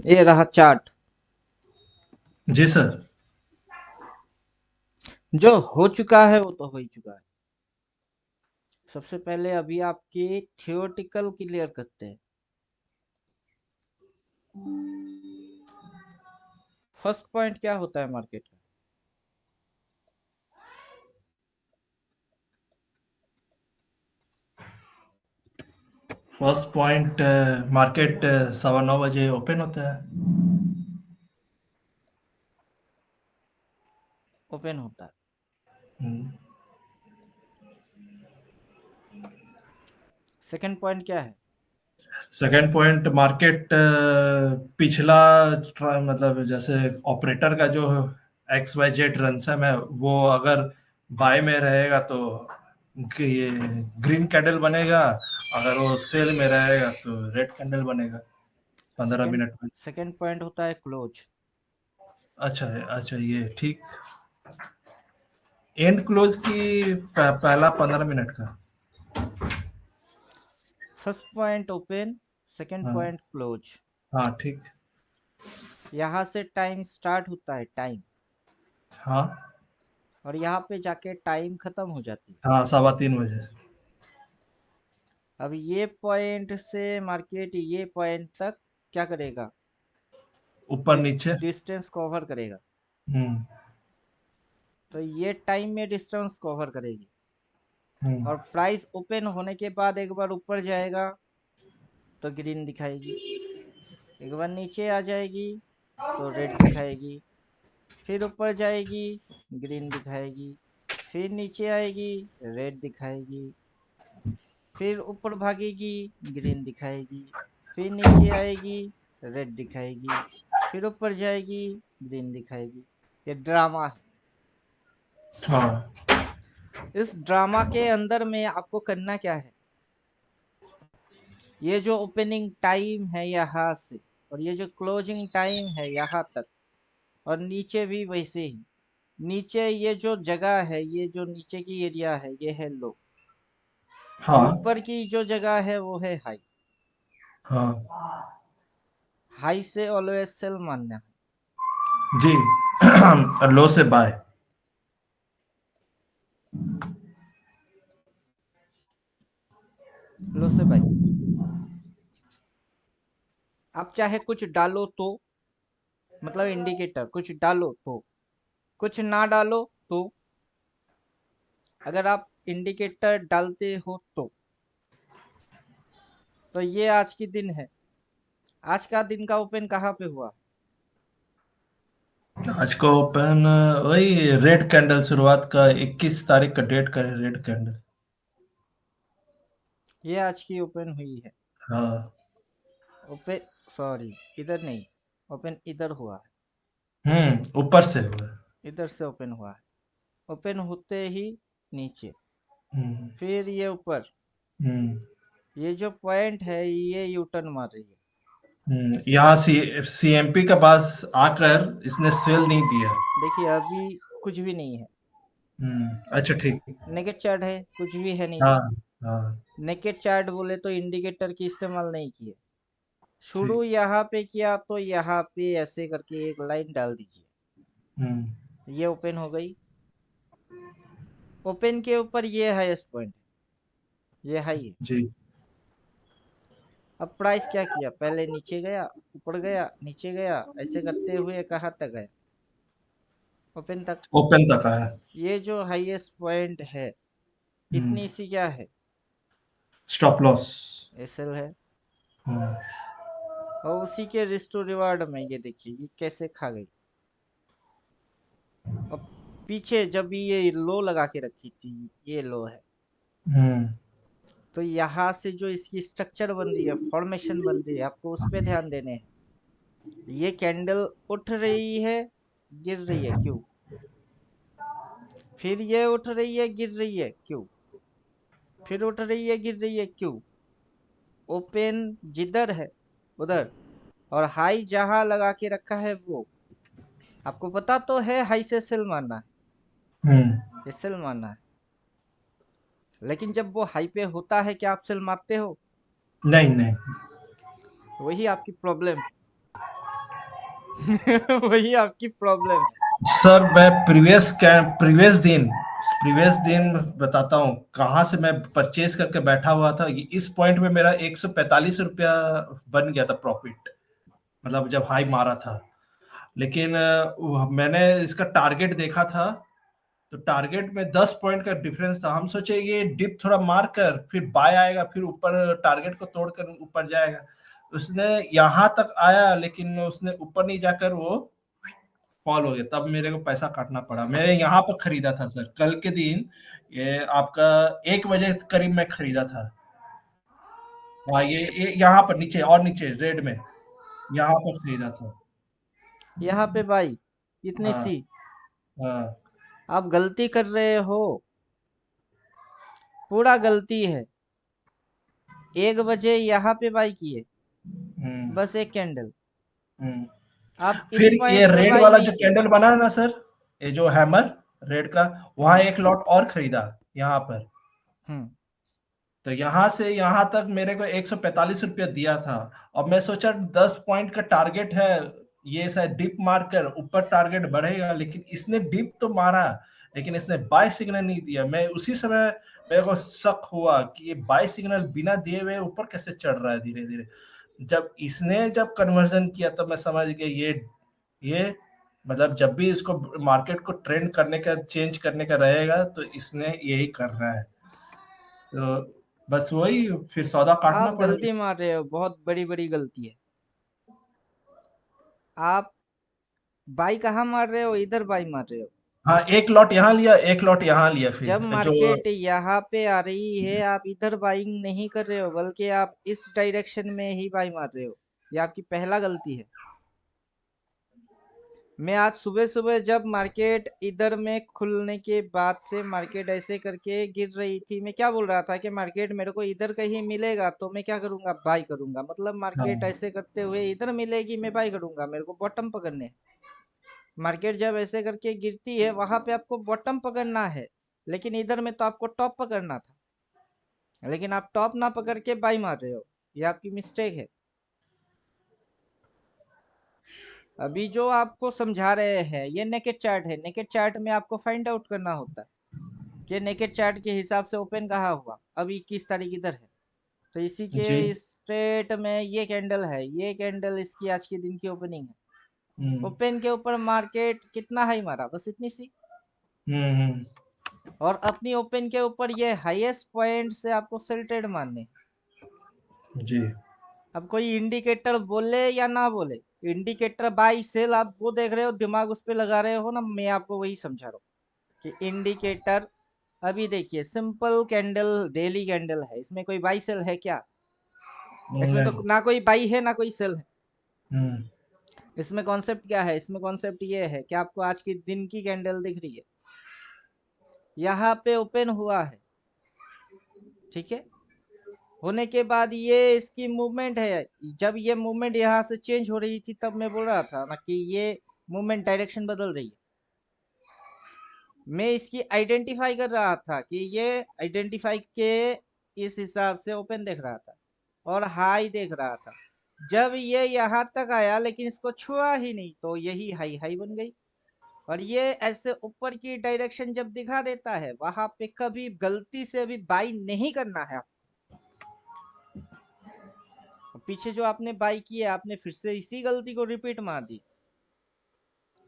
ये रहा चार्ट। जी सर। जो हो चुका है वो तो हो ही चुका है। सबसे पहले अभी आपके थियोरेटिकल क्लियर करते हैं। फर्स्ट पॉइंट क्या होता है मार्केट का? फर्स्ट पॉइंट, मार्केट 9:15 बजे ओपन होता है। ओपन होता है। हम्म, सेकंड पॉइंट क्या है? सेकेंड पॉइंट, मार्केट पिछला मतलब जैसे ऑपरेटर का जो XYZ रनसम है, वो अगर बाय में रहेगा तो ये ग्रीन कैंडल बनेगा, अगर वो सेल में रहेगा तो रेड कैंडल बनेगा 15 सेकंड मिनट में। सेकंड पॉइंट होता है क्लोज। अच्छा है, अच्छा ये ठीक। एंड क्लोज की पहला 15 मिनट का। फर्स्ट पॉइंट ओपन, सेकंड हाँ। Point close. हाँ ठीक। यहाँ से टाइम स्टार्ट होता है, टाइम, हाँ। और यहाँ पे जाके टाइम खत्म हो जाती है। हाँ 3:15 बजे। अब ये पॉइंट से मार्केट ये पॉइंट तक क्या करेगा? ऊपर नीचे। डिस्टेंस कवर करेगा। हम्म। तो ये टाइम में डिस्टेंस कवर करेगी, हम्म। और प्राइस ओपन होने के बाद एक बार ऊपर जाएगा तो ग्रीन दिखाएगी, एक बार नीचे आ जाएगी तो रेड दिखाएगी, फिर ऊपर जाएगी ग्रीन दिखाएगी, फिर नीचे आएगी रेड दिखाएगी, फिर ऊपर भागेगी ग्रीन दिखाएगी, फिर नीचे आएगी रेड दिखाएगी, फिर ऊपर जाएगी ग्रीन दिखाएगी। ये ड्रामा है। हाँ। इस ड्रामा के अंदर में आपको करना क्या है? ये जो ओपनिंग टाइम है यहाँ से, और ये जो क्लोजिंग टाइम है यहाँ तक, और नीचे भी वैसे ही, नीचे ये जो जगह है, ये जो नीचे की एरिया है, ये है लो, और हाँ। ऊपर की जो जगह है वो है हाई। हाँ। हाई से ऑलवेज सेल मानना है। जी। लो से बाय। लो से बाई। आप चाहे कुछ डालो तो, मतलब इंडिकेटर कुछ डालो तो, कुछ ना डालो तो, अगर आप इंडिकेटर डालते हो तो ये आज की दिन है। आज का दिन का ओपन कहाँ पे हुआ? आज का ओपन वही रेड कैंडल, शुरुआत का 21 तारीख का डेट का है रेड कैंडल। ये आज की ओपन हुई है। हाँ। ओपन, सॉरी, इधर नहीं, ओपन इधर हुआ है। ऊपर से हुआ है। इधर से ओपन हुआ है। ओपन होते ही नीचे, हम्म। फिर ये ऊपर। हम्म। ये जो पॉइंट है ये यू टर्न मार रही है। यहाँ CMP के पास आकर इसने सेल नहीं दिया। देखिए अभी कुछ भी नहीं है। अच्छा ठीक। नेकेड चार्ट है, कुछ भी है हाँ। नीचे। हाँ नेकेड चार्ट बोले तो इंडिकेटर की इस्तेमाल नहीं किए। शुरू ठीक। यहाँ पे किया तो यहाँ पे ऐसे करके एक लाइन डाल दीजिए। हम्म। ये ओपन हो गई। ओपन के ऊपर ये हाईएस्ट पॉइंट, ये हाई है। जी। अब प्राइस क्या किया? पहले नीचे गया, ऊपर गया, नीचे गया, ऐसे करते हुए कहाँ तक गया? ओपन तक। ओपन तक आया। ये जो हाईएस्ट पॉइंट है, हम्म। इतनी सी क्या है? Stop loss. एसएल है। हम्म। और उसी के रिस्क टू रिवार्ड में ये देखिए ये कैसे खा गई। और पीछे जब ये लो लगा के रखी थी, ये लो है, हम्म। तो यहाँ से जो इसकी स्ट्रक्चर बन रही है, फॉर्मेशन बन रही है, आपको उस पे ध्यान देने हैं। ये कैंडल उठ रही है, गिर रही है, क्यों? फिर ये उठ रही है, गिर रही है, क्यों? फिर उठ रही है, गिर रही है, क्यों? ओपन जिधर है उधर, और हाई जहां लगा के रखा है वो, आपको पता तो है हाई से सेल मारना है, हम्म। ये सेल मारना है। लेकिन जब वो हाई पे होता है क्या आप सेल मारते हो? नहीं नहीं। वही आपकी प्रॉब्लम है। वही आपकी प्रॉब्लम है। सर मैं प्रीवियस दिन बताता हूँ कहाँ से मैं परचेज करके बैठा हुआ था। इस पॉइंट में मेरा 145 रुपया बन गया था प्रॉफिट, मतलब जब हाई मारा था। लेकिन मैंने इसका टारगेट देखा था, तो टारगेट में 10 पॉइंट का डिफरेंस था। हम सोचे ये डिप थोड़ा मार कर फिर बाय आएगा, फिर ऊपर टारगेट को तोड़कर ऊपर जाएगा। उसने यहाँ तक आया, लेकिन उसने ऊपर नहीं जाकर वो फॉल हो गया। तब मेरे को पैसा काटना पड़ा। मैंने यहाँ पर खरीदा था सर, कल के दिन, ये आपका 1 बजे करीब में खरीदा था। हाँ, ये यहाँ पर नीचे और नीचे रेड में, यहाँ पर खरीदा था। यहाँ पे भाई इतनी हाँ, सी हाँ। आप गलती कर रहे हो, पूरा गलती है। 1 बजे यहाँ पे बाई किए, हम्म, बस एक कैंडल। हम्म। आप इस फिर ये पॉइंट पे रेड बाई वाला नहीं जो किए। कैंडल बना है ना सर, ये जो हैमर रेड का, वहां हम्म। एक लॉट और खरीदा यहाँ पर। हम्म। तो यहाँ से यहाँ तक मेरे को 145 रुपया दिया था। अब मैं सोचा 10 पॉइंट का टारगेट है, ये शायद डिप मार कर ऊपर टारगेट बढ़ेगा, लेकिन इसने डिप तो मारा, लेकिन इसने बाय सिग्नल नहीं दिया। मैं उसी समय मेरे को शक हुआ कि ये बाय सिग्नल बिना दिए हुए ऊपर कैसे चढ़ रहा है धीरे धीरे। जब कन्वर्जन किया तब मैं समझ गया ये मतलब जब भी इसको मार्केट को ट्रेंड करने का चेंज करने का रहेगा तो इसने यही करना है। तो बस वही, फिर सौदा काटना आप पड़ा। गलती मार रहे हो, बहुत बड़ी बड़ी गलती है। आप बाई कहाँ मार रहे हो, इधर बाई मार रहे हो। हाँ, एक लॉट यहाँ लिया, एक लॉट यहाँ लिया, जब फिर जो मार्केट यहाँ पे आ रही है, आप इधर बाइंग नहीं कर रहे हो, बल्कि आप इस डायरेक्शन में ही बाई मार रहे हो। ये आपकी पहला गलती है। मैं आज सुबह सुबह जब मार्केट इधर में खुलने के बाद से मार्केट ऐसे करके गिर रही थी, मैं क्या बोल रहा था कि मार्केट मेरे को इधर कहीं मिलेगा तो मैं क्या करूंगा, बाई करूंगा। मतलब मार्केट हाँ, ऐसे करते हुए इधर मिलेगी, मैं बाई करूंगा, मेरे को बॉटम पकड़ने हैं। मार्केट जब ऐसे करके गिरती है, वहां पे आपको बॉटम पकड़ना है। लेकिन इधर में तो आपको टॉप पकड़ना था, लेकिन आप टॉप ना पकड़ के बाई मार रहे हो। ये आपकी मिस्टेक है। अभी जो आपको समझा रहे हैं ये नेकेड चार्ट है। नेकेड चार्ट में आपको फाइंड आउट करना होता है कि नेकेड चार्ट के हिसाब से ओपन कहाँ हुआ। अभी 21 तारीख इधर है, तो इसी के जी। स्ट्रेट में ये कैंडल है, ये कैंडल इसकी आज के दिन की ओपनिंग है। हम्म, ओपन के ऊपर मार्केट कितना हाई मारा, बस इतनी सी। हम्म, और अपनी ओपन के ऊपर ये हाईएस्ट पॉइंट से आपको सेल ट्रेड मारने। जी। अब कोई इंडिकेटर बोले या ना बोले, इंडिकेटर बाई सेल आप वो देख रहे हो, दिमाग उस पर लगा रहे हो ना। मैं आपको वही समझा रहा हूँ कि इंडिकेटर, अभी देखिए सिंपल कैंडल, डेली कैंडल है, इसमें कोई बाई सेल है क्या? इसमें तो नहीं। ना कोई बाई है ना कोई सेल है। हम्म, इसमें कॉन्सेप्ट क्या है, इसमें कॉन्सेप्ट ये है कि आपको आज की दिन की कैंडल दिख रही है, यहाँ पे ओपन हुआ है, ठीक है। होने के बाद ये इसकी मूवमेंट है। जब ये मूवमेंट यहाँ से चेंज हो रही थी, तब मैं बोल रहा था ना कि ये मूवमेंट डायरेक्शन बदल रही है। मैं इसकी आइडेंटिफाई कर रहा था कि ये आइडेंटिफाई के इस हिसाब से ओपन देख रहा था और हाई देख रहा था। जब ये यहाँ तक आया लेकिन इसको छुआ ही नहीं, तो यही हाई हाई बन गई। और ये ऐसे ऊपर की डायरेक्शन जब दिखा देता है, वहां पे कभी गलती से भी बाई नहीं करना है। पीछे जो आपने बाई की है, आपने फिर से इसी गलती को रिपीट मार दी।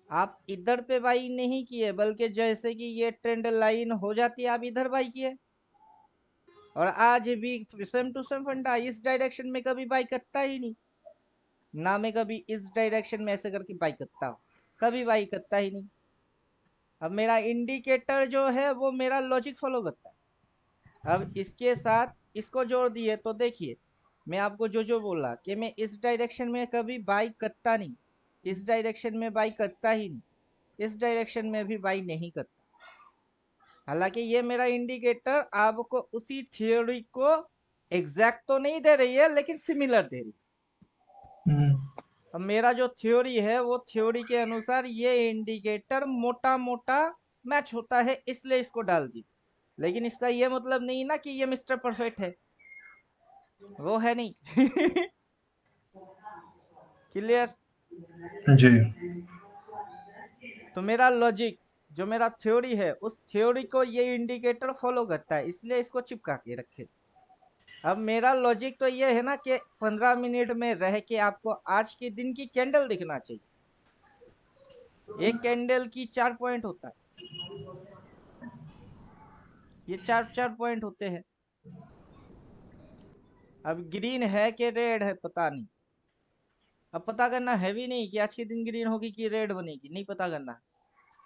आप इधर पे बाई नहीं किए, बल्कि जैसे कि ये ट्रेंड लाइन हो जाती है, आप इधर बाई किए। और आज भी सेम टू सेम फंडा, इस डायरेक्शन में कभी बाई करता ही नहीं। ना मैं कभी इस डायरेक्शन में ऐसे करके बाई करता हूँ, कभी बाई करता ही नहीं। अब मेरा इंडिकेटर जो है वो मेरा लॉजिक फॉलो करता है। अब इसके साथ इसको जोड़ दिए तो देखिए, मैं आपको जो जो बोला कि मैं इस डायरेक्शन में कभी बाई करता नहीं, इस डायरेक्शन में बाई करता ही नहीं, इस डायरेक्शन में भी बाई नहीं करता। हालांकि ये मेरा इंडिकेटर आपको उसी थ्योरी को एग्जैक्ट तो नहीं दे रही है, लेकिन सिमिलर दे रही है। हम्म, अब मेरा जो थ्योरी है वो थ्योरी के अनुसार ये इंडिकेटर मोटा मोटा मैच होता है, इसलिए इसको डाल दी। लेकिन इसका ये मतलब नहीं ना कि ये मिस्टर परफेक्ट है, वो है नहीं। क्लियर? जी। तो मेरा लॉजिक, जो मेरा थ्योरी है, उस थ्योरी को ये इंडिकेटर फॉलो करता है, इसलिए इसको चिपका के रखे। अब मेरा लॉजिक तो ये है ना कि 15 मिनट में रह के आपको आज के दिन की कैंडल दिखना चाहिए। एक कैंडल की 4 पॉइंट होता है, ये 4 पॉइंट होते हैं। अब ग्रीन है कि रेड है पता नहीं। अब पता करना है भी नहीं कि आज के दिन ग्रीन होगी कि रेड बनेगी, नहीं पता करना है।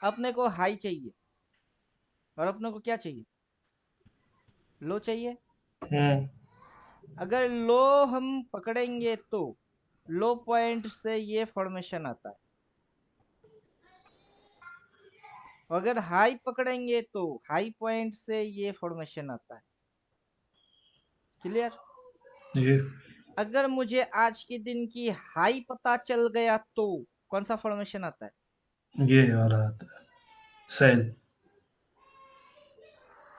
अपने को हाई चाहिए, और अपने को क्या चाहिए, लो चाहिए। हम्म। अगर लो हम पकड़ेंगे तो लो पॉइंट से ये फॉर्मेशन आता है, अगर हाई पकड़ेंगे तो हाई पॉइंट से ये फॉर्मेशन आता है। क्लियर? जी। अगर मुझे आज के दिन की हाई पता चल गया तो कौन सा फॉर्मेशन आता है? ये वाला आता है, सेल।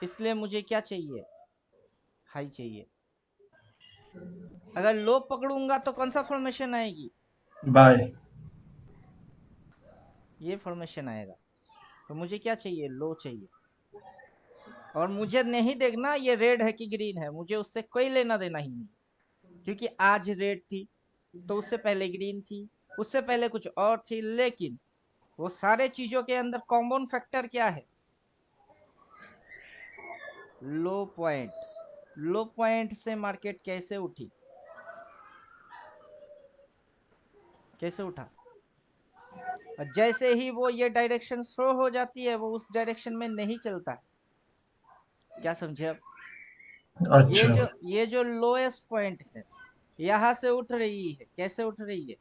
इसलिए मुझे क्या चाहिए, हाई चाहिए। अगर लो पकड़ूंगा तो कौन सा फॉर्मेशन आएगी, बाय। ये फॉर्मेशन आएगा। तो मुझे क्या चाहिए, लो चाहिए। और मुझे नहीं देखना ये रेड है कि ग्रीन है, मुझे उससे कोई लेना देना ही नहीं, क्योंकि आज रेड थी तो उससे पहले ग्रीन थी, उससे पहले कुछ और थी। लेकिन वो सारे चीजों के अंदर कॉमन फैक्टर क्या है, लो पॉइंट। लो पॉइंट से मार्केट कैसे उठी, कैसे उठा? और जैसे ही वो ये डायरेक्शन शो हो जाती है, वो उस डायरेक्शन में नहीं चलता है। क्या समझे अब? अच्छा। ये जो लोएस्ट पॉइंट है, यहाँ से उठ रही है, कैसे उठ रही है,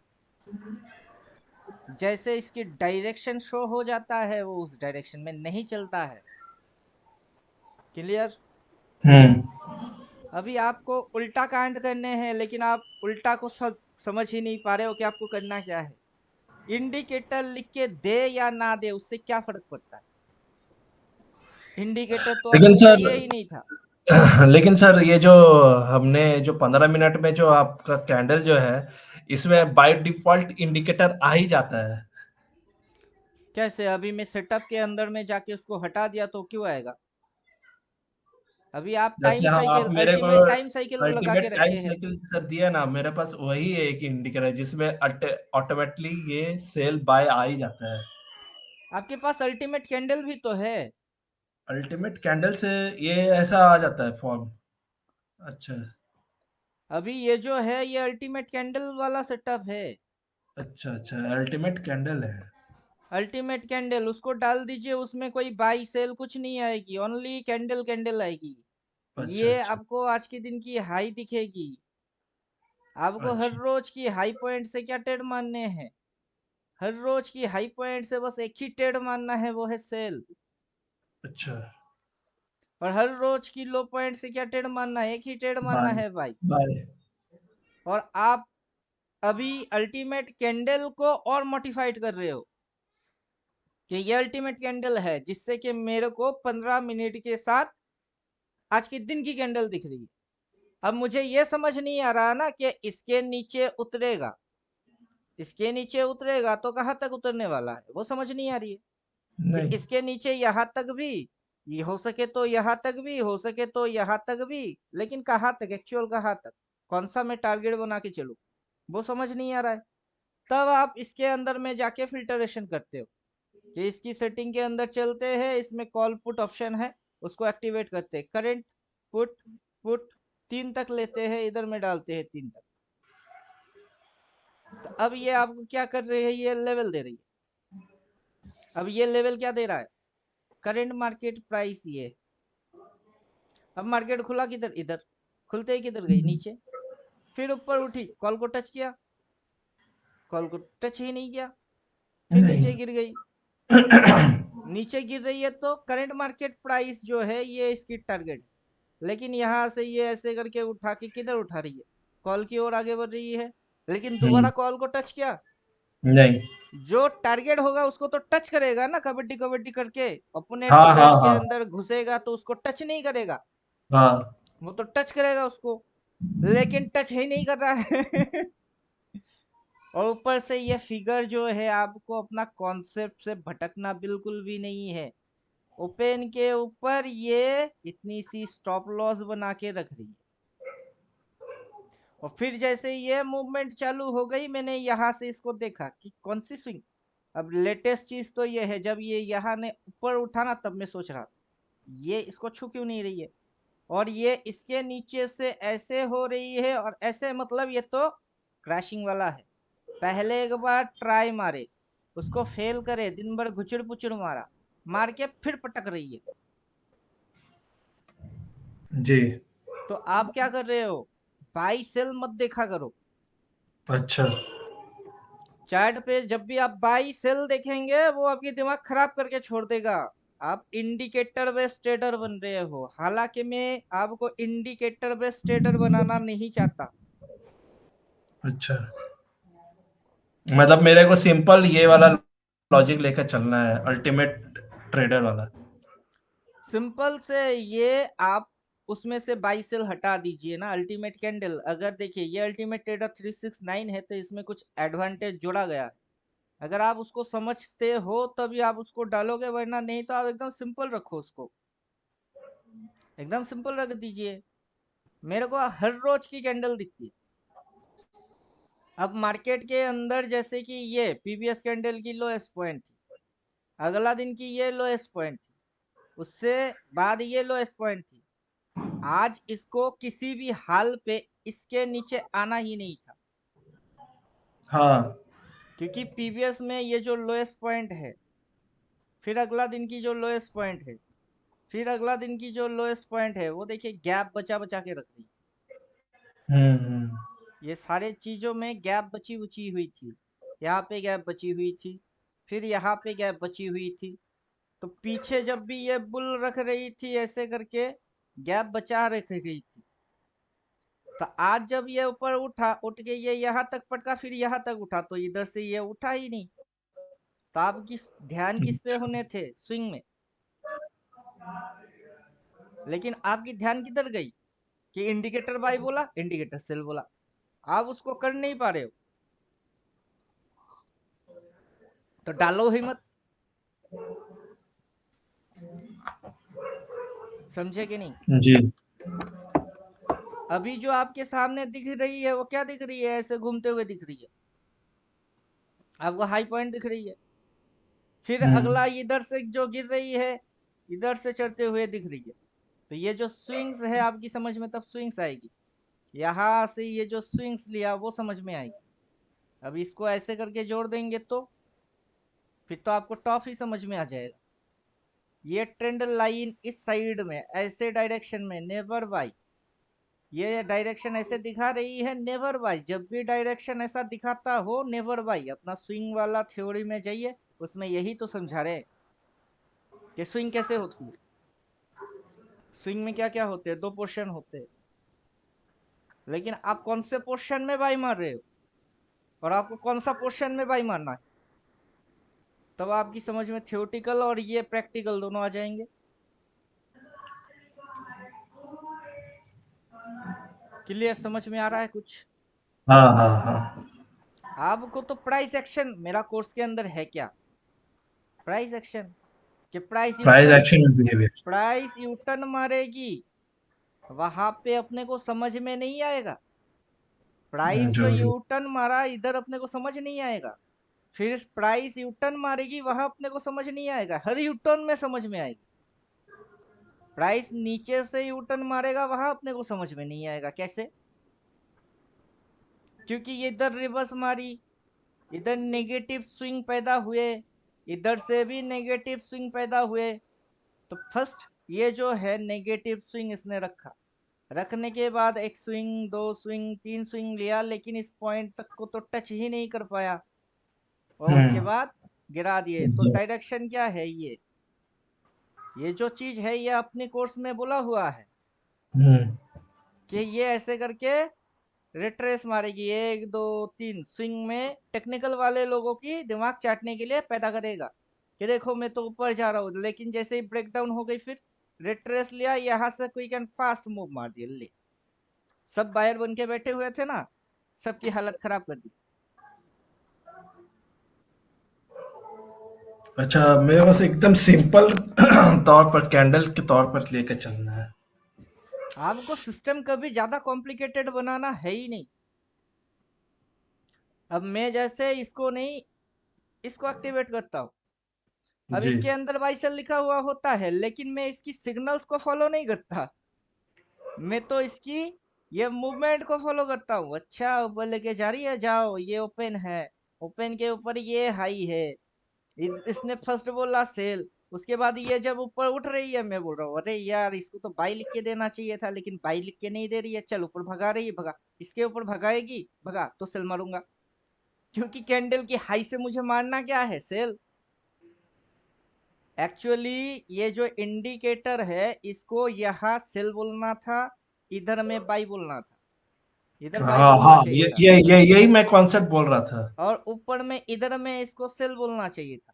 जैसे इसकी डायरेक्शन शो हो जाता है वो उस डायरेक्शन में नहीं चलता है। क्लियर? हम्म। अभी आपको उल्टा कांड करने हैं, लेकिन आप उल्टा को समझ ही नहीं पा रहे हो कि आपको करना क्या है। इंडिकेटर लिख के दे या ना दे, उससे क्या फर्क पड़ता है? इंडिकेटर तो लेकिन आपको सर चाहिए ही नहीं था। लेकिन सर ये जो हमने जो 15 मिनट में जो आपका कैंडल जो है, इसमें बाय डिफॉल्ट इंडिकेटर आ ही जाता है। कैसे? अभी मैं सेटअप के अंदर में जाके उसको हटा दिया तो क्यों आएगा? अभी आप टाइम जैसे हाँ, आप साइकिल, मेरे को अल्टीमेट टाइम साइकिल लगा के अल्टीमेट टाइम रखे हैं। साइकिल सर दिया ना, मेरे पास वही एक इंडिकेटर है जिसमें ऑटोमेटिकली ये सेल बाय आ ही जाता है। आपके पास अल्टीमेट कैंडल भी तो है। अल्टीमेट कैंडल से ये ऐसा आ जाता है फॉर्म। अच्छा। अभी ये जो है ये अल्टीमेट कैंडल वाला सेटअप है। अच्छा। अच्छा, अल्टीमेट कैंडल है। अल्टीमेट कैंडल उसको डाल दीजिए, उसमें कोई बाई सेल कुछ नहीं आएगी, ओनली कैंडल कैंडल आएगी। अच्छा। ये अच्छा। आपको आज के दिन की हाई दिखेगी। आपको हर अच्छा। रोज की हाई पॉइंट से क्या ट्रेड मानने हैं, हर रोज की हाई पॉइंट से बस एक ही ट्रेड मानना है, वो है सेल। अच्छा। और हर रोज की लो पॉइंट से क्या ट्रेड मानना है, एक ही ट्रेड मानना बाय। है बाई। बाय। और आप अभी अल्टीमेट कैंडल को और मॉडिफाइड कर रहे हो कि ये अल्टीमेट कैंडल है, जिससे कि मेरे को 15 मिनट के साथ आज के दिन की कैंडल दिख रही है। अब मुझे ये समझ नहीं आ रहा ना कि इसके नीचे उतरेगा, इसके नीचे उतरेगा तो कहाँ तक उतरने वाला है, वो समझ नहीं आ रही है। कि नहीं। इसके नीचे यहाँ तक भी, ये हो सके तो यहाँ तक भी, हो सके तो यहाँ तक भी, लेकिन कहाँ तक, एक्चुअल कहाँ तक, कौन सा मैं टारगेट बना के चलूँ, वो समझ नहीं आ रहा है। तब आप इसके अंदर में जाके फिल्टरेशन करते हो कि इसकी सेटिंग के अंदर चलते हैं, इसमें कॉल पुट ऑप्शन है, उसको एक्टिवेट करते हैं, करंट पुट, पुट 3 तक लेते हैं, इधर में डालते हैं 3 तक। तो अब ये आपको क्या कर रही है, ये लेवल दे रही है। अब ये लेवल क्या दे रहा है, करंट मार्केट प्राइस ये। अब मार्केट खुला किधर, इधर, खुलते ही किधर गई, नीचे। फिर ऊपर उठी, कॉल को टच किया, कॉल को टच ही नहीं किया, फिर नीचे नहीं। गिर गई। नीचे गिर रही है तो करंट मार्केट प्राइस जो है ये इसकी टारगेट, लेकिन यहाँ से ये ऐसे करके उठा के किधर उठा रही है, कॉल की ओर आगे बढ़ रही है। लेकिन दोबारा कॉल को टच किया, नहीं। जो टारगेट होगा उसको तो टच करेगा ना, कबड्डी कबड्डी करके ओपोनेंट हाँ हाँ सेल के हाँ। अंदर घुसेगा तो उसको टच नहीं करेगा, हाँ। वो तो टच करेगा उसको, लेकिन टच ही नहीं कर रहा है। और ऊपर से ये फिगर जो है आपको अपना कॉन्सेप्ट से भटकना बिल्कुल भी नहीं है। ओपन के ऊपर ये इतनी सी स्टॉप लॉस बना के रख रही है, और फिर जैसे ये मूवमेंट चालू हो गई, मैंने यहाँ से इसको देखा कि कौन सी स्विंग। अब लेटेस्ट चीज तो ये है, जब ये यहाँ ने ऊपर उठा ना, तब मैं सोच रहा ये इसको छू क्यों नहीं रही है, और ये इसके नीचे से ऐसे हो रही है और ऐसे, मतलब ये तो क्रैशिंग वाला है। पहले एक बार ट्राई मारे, उसको फेल करे, दिन भर घुचड़ पुचड़ मारा, मार के फिर पटक रही है। जी। तो आप क्या कर रहे हो, बाई सेल मत देखा करो। अच्छा। चार्ट पे जब भी आप बाई सेल देखेंगे, वो आपकी दिमाग खराब करके छोड़ देगा। आप इंडिकेटर बेस्ड ट्रेडर बन रहे हो, हालांकि मैं आपको इंडिकेटर बेस्ड ट्रेडर बनाना नहीं चाहता। अच्छा, मतलब मेरे को सिंपल ये वाला लॉजिक लेकर चलना है, अल्टीमेट ट्रेडर वाला। सिंपल से ये आप उसमें से बाई सेल हटा दीजिए ना। अल्टीमेट कैंडल, अगर देखिए ये अल्टीमेट ट्रेडर 369 है, तो इसमें कुछ एडवांटेज जोड़ा गया है। अगर आप उसको समझते हो तभी आप उसको डालोगे, वरना नहीं तो आप एकदम सिंपल रखो उसको, एकदम सिंपल रख दीजिए। मेरे को हर रोज की कैंडल दिखती है। अब मार्केट के अंदर जैसे कि ये पीवीएस कैंडल की लोएस्ट पॉइंट थी, अगला दिन की ये लोएस्ट पॉइंट थी, उससे बाद ये लोएस्ट पॉइंट थी। आज इसको किसी भी हाल पे इसके नीचे आना ही नहीं था, हाँ। क्योंकि पीवीएस में ये जो लोएस्ट पॉइंट है, फिर अगला दिन की जो लोएस्ट पॉइंट है, फिर अगला दिन की जो लोएस्ट पॉइंट है, वो देखिए गैप बचा बचा के रख दी। हम्म। ये सारे चीजों में गैप बची बची हुई थी। यहाँ पे गैप बची हुई थी, फिर यहाँ पे गैप बची हुई थी। तो पीछे जब भी ये बुल रख रही थी ऐसे करके, गैप बचा रख रही थी। तो आज जब ये ऊपर उठा, उठ के ये यहाँ तक पटका, फिर यहाँ तक उठा, तो इधर से ये उठा ही नहीं। तो आप ध्यान किस पे होने थे, स्विंग में। लेकिन आपकी ध्यान किधर गई कि इंडिकेटर बाई बोला, इंडिकेटर सेल बोला। आप उसको कर नहीं पा रहे हो, तो डालो ही मत। समझे कि नहीं। जी। अभी जो आपके सामने दिख रही है, वो क्या दिख रही है, ऐसे घूमते हुए दिख रही है, आपको हाई पॉइंट दिख रही है। फिर हम्म। अगला इधर से जो गिर रही है, इधर से चढ़ते हुए दिख रही है। तो ये जो स्विंग्स है आपकी समझ में तब स्विंग्स आएगी। यहाँ से ये जो स्विंग्स लिया वो समझ में आएगी। अब इसको ऐसे करके जोड़ देंगे तो फिर तो आपको टॉप ही समझ में आ जाएगा। ये ट्रेंड लाइन इस साइड में ऐसे डायरेक्शन में नेवर बाई, ये डायरेक्शन ऐसे दिखा रही है, नेवर बाई। जब भी डायरेक्शन ऐसा दिखाता हो, नेवर बाई। अपना स्विंग वाला थ्योरी में जाइए, उसमें यही तो समझा रहे हैं कि स्विंग कैसे होती है। स्विंग में क्या क्या होते हैं, दो पोर्शन होते हैं। लेकिन आप कौन से पोर्शन में बाई मार रहे हो, और आपको कौन सा पोर्शन में बाई मारना है, तब आपकी समझ में थियोटिकल और ये प्रैक्टिकल दोनों आ जाएंगे। क्लियर, समझ में आ रहा है कुछ। हाँ हाँ हाँ। आपको तो प्राइस एक्शन मेरा कोर्स के अंदर है क्या, प्राइस एक्शन, कि price you price turn, action and behaviour. Price U turn मारेगी, वहां पे अपने को समझ में नहीं आएगा। प्राइस जो पे जो। यू टर्न मारा, इधर अपने को समझ नहीं आएगा। फिर प्राइस यू टर्न मारेगी, वहां अपने को समझ नहीं आएगा, हर यू टर्न में समझ में आएगी। प्राइस नीचे से यू टर्न मारेगा, वहां अपने को समझ में नहीं आएगा कैसे, क्योंकि ये इधर रिवर्स मारी, इधर नेगेटिव स्विंग पैदा हुए, इधर से भी नेगेटिव स्विंग पैदा हुए। तो फर्स्ट ये जो है नेगेटिव स्विंग इसने रखा, रखने के बाद एक स्विंग, दो स्विंग, तीन स्विंग लिया, लेकिन इस पॉइंट तक को तो टच ही नहीं कर पाया, और उसके हम्म। बाद गिरा दिए। तो डायरेक्शन क्या है, ये जो चीज है ये अपने कोर्स में बोला हुआ है हम्म। कि ये ऐसे करके रिट्रेस मारेगी, एक दो तीन स्विंग में टेक्निकल वाले लोगों की दिमाग चाटने के लिए पैदा करेगा कि देखो मैं तो ऊपर जा रहा हूँ, लेकिन जैसे ही ब्रेक डाउन हो गई, फिर रिट्रेस लिया, यहाँ से क्विक एंड फास्ट मूव मार दिया, ले सब बायर बन के बैठे हुए थे ना, सबकी हालत खराब कर दी। अच्छा, मेरे पास एकदम सिंपल तौर पर कैंडल के तौर पर लेके चलना है। आपको सिस्टम कभी ज्यादा कॉम्प्लिकेटेड बनाना है ही नहीं। अब मैं जैसे इसको नहीं, इसको एक्टिवेट करता हूँ। अब जी। इसके अंदर बाई सेल लिखा हुआ होता है, लेकिन मैं इसकी सिग्नल्स को फॉलो नहीं करता। मैं तो इसकी ये मूवमेंट को फॉलो करता हूँ। अच्छा, ऊपर लेके जा रही है, जाओ, ये ओपन है, ओपन के ऊपर ये हाई है। इसने फर्स्ट बोला सेल, उसके बाद ये जब ऊपर उठ रही है, मैं बोल रहा हूँ अरे यार, इसको तो बाई लिख के देना चाहिए था, लेकिन बाई लिख के नहीं दे रही है। चल, ऊपर भगा रही है, भगा। इसके ऊपर भगाएगी, भगा तो सेल मारूंगा, क्योंकि कैंडल की हाई से मुझे मारना क्या है, सेल। एक्चुअली ये जो इंडिकेटर है, इसको यहाँ सेल बोलना था, इधर में बाई बोलना था, इधर बाई हाँ बोलना हाँ, चाहिए था। ये यही मैं कॉन्सेप्ट बोल रहा था। और ऊपर में इधर में इसको सेल बोलना चाहिए था,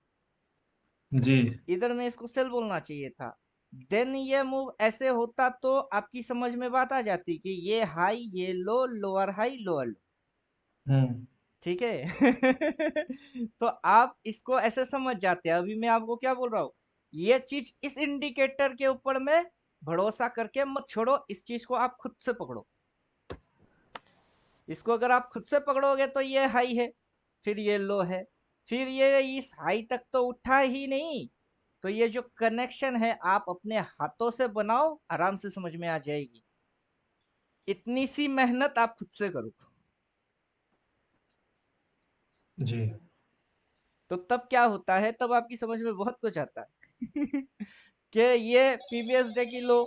जी। इधर में इसको सेल बोलना चाहिए था। देन ये मूव ऐसे होता तो आपकी समझ में बात आ जाती कि ये हाई, ये लो, लोअर हाई, लोअर लो। हम्म। ठीक है। तो आप इसको ऐसे समझ जाते हैं। अभी मैं आपको क्या बोल रहा हूँ, ये चीज इस इंडिकेटर के ऊपर में भरोसा करके मत छोड़ो, इस चीज को आप खुद से पकड़ो। इसको अगर आप खुद से पकड़ोगे तो ये हाई है, फिर ये लो है, फिर ये इस हाई तक तो उठा ही नहीं। तो ये जो कनेक्शन है आप अपने हाथों से बनाओ, आराम से समझ में आ जाएगी। इतनी सी मेहनत आप खुद से करो। जी। तो तब क्या होता है, तब आपकी समझ में बहुत कुछ आता है। कि ये पीवीएस डे की लो,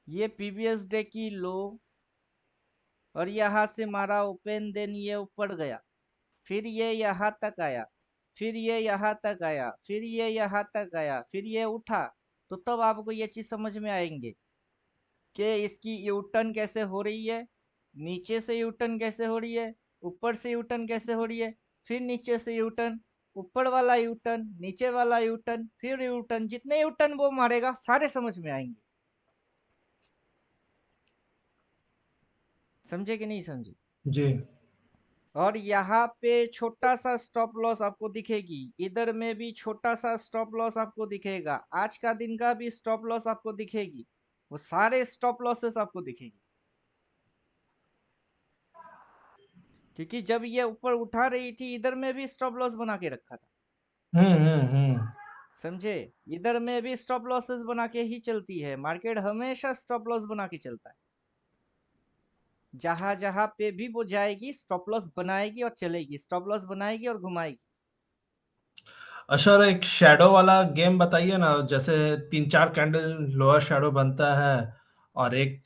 ये पीवीएस डे की लो, और यहाँ से मारा ओपन, देन ये ऊपर गया, फिर ये यहाँ तक आया, फिर ये यहाँ तक आया, फिर ये यहाँ तक आया, फिर ये उठा। तो तब आपको ये चीज समझ में आएंगे कि इसकी यू टर्न कैसे हो रही है, नीचे से यू टर्न कैसे हो रही है, ऊपर से यू टर्न कैसे हो रही है, फिर नीचे से यू टर्न, ऊपर वाला यू टर्न, नीचे वाला यू टर्न, फिर यू टर्न, जितने यू टर्न वो मारेगा सारे समझ में आएंगे। समझे कि नहीं समझे? जी। और यहाँ पे छोटा सा स्टॉप लॉस आपको दिखेगी, इधर में भी छोटा सा स्टॉप लॉस आपको दिखेगा, आज का दिन का भी स्टॉप लॉस आपको दिखेगी, वो सारे स्टॉप लॉसेस आपको दिखेगी। क्योंकि जब ये ऊपर उठा रही थी, इधर में भी स्टॉप लॉस बना के रखा था। हम्म। समझे? इधर में भी स्टॉप लॉसेस बना के ही चलती है मार्केट, हमेशा स्टॉप लॉस बना के चलता है। जहां जहां पे भी वो जाएगी स्टॉप लॉस बनाएगी और चलेगी, स्टॉप लॉस बनाएगी और घुमाएगी। अच्छा, और एक शेडो वाला गेम बताइए ना, जैसे तीन चार कैंडल लोअर शेडो बनता है, और एक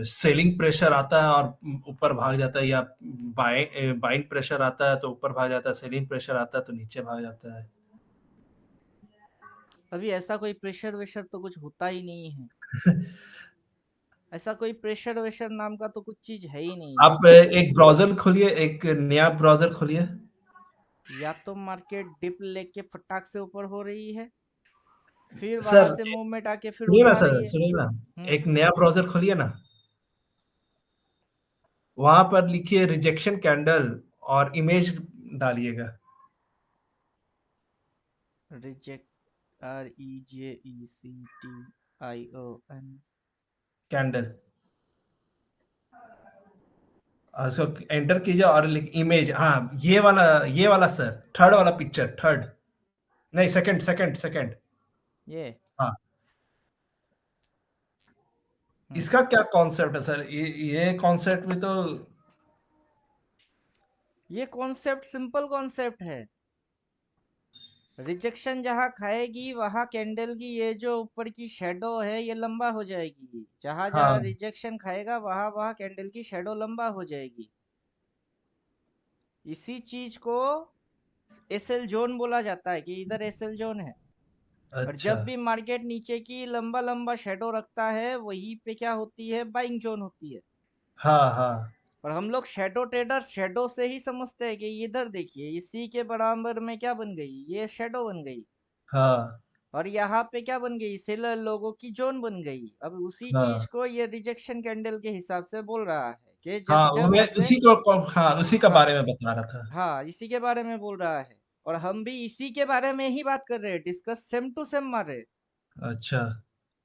सेलिंग प्रेशर आता है और ऊपर भाग जाता है, या बाइंग प्रेशर आता है तो ऊपर भाग जाता है, सेलिंग प्रेशर आता है तो नीचे भाग जाता है। अभी ऐसा कोई प्रेशर वेशर तो कुछ होता ही नहीं है। ऐसा कोई प्रेशर वेशर नाम का तो कुछ चीज है ही नहीं आप जैसे। एक ब्राउजर खोलिए, एक नया ब्राउजर खोलिए। या तो मार्केट डिप लेके फटाक से ऊपर हो रही है, फिर वहां सर से मूवमेंट आके फिर सुनिए ना, उठा रही सर है। सुनिए ना, हम्म। एक नया ब्राउजर खोलिए ना, वहां पर लिखिए रिजेक्शन कैंडल और इमेज डालिएगा। Reject, REJECTION। कैंडल, सो एंटर कीजिए और लिख इमेज, हाँ ये वाला सर, थर्ड वाला पिक्चर, थर्ड, नहीं सेकंड सेकंड सेकंड। ये। हाँ, हम्म। इसका क्या कॉन्सेप्ट है सर, ये कॉन्सेप्ट भी तो। ये कॉन्सेप्ट सिंपल कॉन्सेप्ट है। रिजेक्शन जहां खाएगी वहां कैंडल की ये जो ऊपर की शेडो है ये लंबा हो जाएगी, जहां जहां हाँ रिजेक्शन खाएगा वहां वहां कैंडल की शेडो लंबा हो जाएगी। इसी चीज को एसएल जोन बोला जाता है कि इधर एसएल जोन है। और अच्छा। जब भी मार्केट नीचे की लंबा लंबा शेडो रखता है, वहीं पे क्या होती है, बाइंग जोन होती है। हाँ हाँ और हम लोग शेडो ट्रेडर शेडो से ही समझते हैं कि इधर देखिए, इसी के बराबर में क्या बन गई, ये शेडो बन गई। हाँ। और यहाँ पे क्या बन गई, सेलर लोगों की जोन बन गई। अब उसी चीज हाँ को ये रिजेक्शन कैंडल के हिसाब से बोल रहा है कि जब हाँ, वो जब मैं ऐसे, उसी का हाँ बारे में बता रहा था। हाँ इसी के बारे में बोल रहा है। और हम भी इसी के बारे में ही बात कर रहे हैं, डिस्कस सेम टू सेम मार रहे हैं। अच्छा।